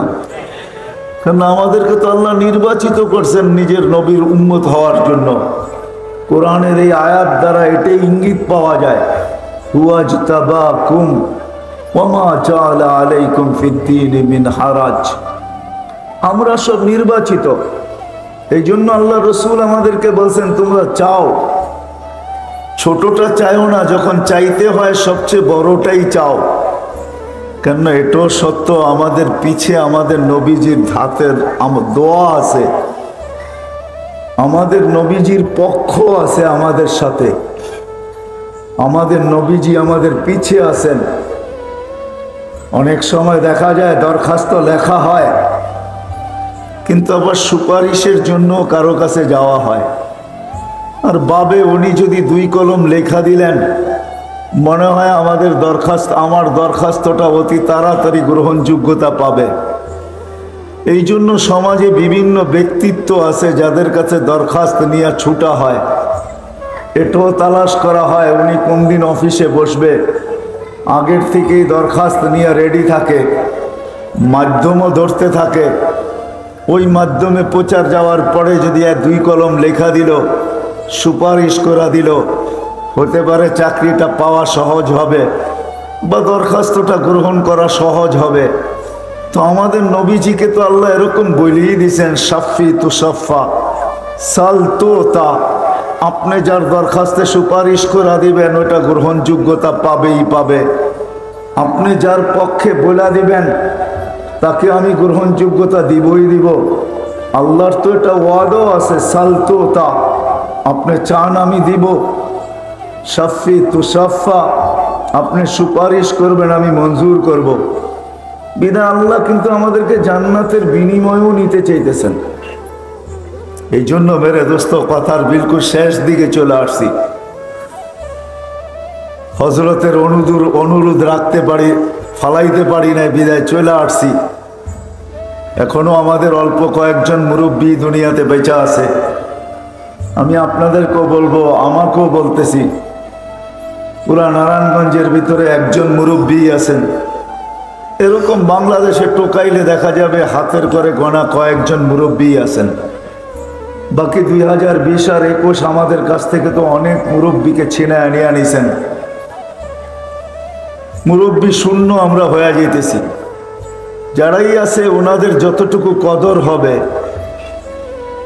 কারণ আমাদেরকে তো আল্লাহ নির্বাচিত করছেন নিজের নবীর উম্মত হওয়ার জন্য। কোরআনের এই আয়াত দ্বারা এটাই ইঙ্গিত পাওয়া যায়, হুয়াজতাবাকুম ওয়ামা জাআলা আলাইকুম ফিদ্দীনি মিন হারাজ। আমরা সব নির্বাচিত, এই জন্য আল্লাহ রসুল আমাদেরকে বলছেন তোমরা চাও, ছোটটা চাইও না, যখন চাইতে হয় সবচেয়ে বড়টাই চাও। কেননা এটাও সত্য, আমাদের পিছে আমাদের নবীজির হাতের দোয়া আছে, আমাদের নবীজির পক্ষ আছে আমাদের সাথে, আমাদের নবীজি আমাদের পিছে আছেন। অনেক সময় দেখা যায় দরখাস্ত লেখা হয়, কিন্তু আবার সুপারিশের জন্য কারো কাছে যাওয়া হয়। আর বাবে উনি যদি 2 কলম লেখা দিলেন, মনে হয় আমার দরখাস্তটা অতি তাড়াতাড়ি গ্রহণযোগ্যতা পাবে। এই জন্য সমাজে বিভিন্ন ব্যক্তিত্ব আছে যাদের কাছে দরখাস্ত নিয়ে ছুটা হয়, এটাও তালাশ করা হয় উনি কোন দিন অফিসে বসবে, আগের থেকেই দরখাস্ত নিয়ে রেডি থাকে, মাধ্যমও ধরতে থাকে। ওই মাধ্যমে প্রচার যাওয়ার পরে যদি 2 কলম লেখা দিল, সুপারিশ করা দিল, হতে পারে চাকরিটা পাওয়া সহজ হবে বা দরখাস্তটা গ্রহণ করা সহজ হবে। তো আমাদের নবীজিকে তো আল্লাহ এরকম বলেই দিয়েছেন, সাফি তুসাফা সাল তো তা, আপনি যার দরখাস্তে সুপারিশ করা দিবেন ওটা গ্রহণযোগ্যতা পাবেই পাবে। আপনি যার পক্ষে বলে দিবেন তাকে আমি গ্রহণযোগ্যতা দিবই দিব। আল্লাহর তো এটা ওয়াদাও আছে, সাল তো তা, আপনি চান আমি দিব। সাফি তুসাফা, আপনি সুপারিশ করবেন আমি মঞ্জুর করব। বিনা আল্লাহ কিন্তু আমাদেরকে জান্নাতের বিনিময়ও নিতে চাইতেছেন। এই জন্য মেরে দোস্ত কথার বিলকুল শেষ দিকে চলে আসছি। হযরতের অনুরোধ রাখতে পারি, ফালাইতে পারি নাই, বিদায় চলে আসছি। এখনো আমাদের অল্প কয়েকজন মুরব্বী দুনিয়াতে বেঁচে আছে। আমি আপনাদেরকেও বলবো, আমাকেও বলতেছি, পুরা নারায়ণগঞ্জের ভিতরে একজন মুরব্বী আছেন। এরকম বাংলাদেশে টোকাইলে দেখা যাবে হাতের করে গোনা কয়েকজন মুরব্বী আছেন। বাকি 2020 আর 21 আমাদের কাছ থেকে তো অনেক মুরব্বীকে ছিনে আনিয়ে আনিছেন। মুরব্বী শূন্য আমরা হয়ে যেতেছি। যারাই আছে ওনাদের যতটুকু কদর হবে,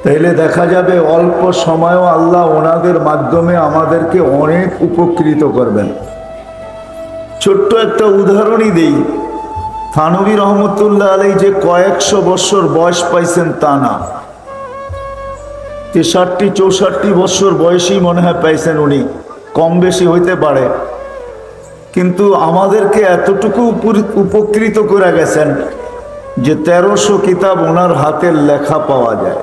তাইলে দেখা যাবে অল্প সময়ও আল্লাহ ওনাদের মাধ্যমে আমাদেরকে অনেক উপকৃত করবেন। ছোট্ট একটা উদাহরণই দেই, থানভী রহমতুল্লাহ আলাইহি যে কয়েকশো বছর বয়স পাইছেন তা না, 63-64 বছর বয়সী মনে হয় পাইছেন উনি, কম বেশি হইতে পারে। কিন্তু আমাদেরকে এতটুকু উপকৃত করে গেছেন যে 1300 কিতাব ওনার হাতের লেখা পাওয়া যায়।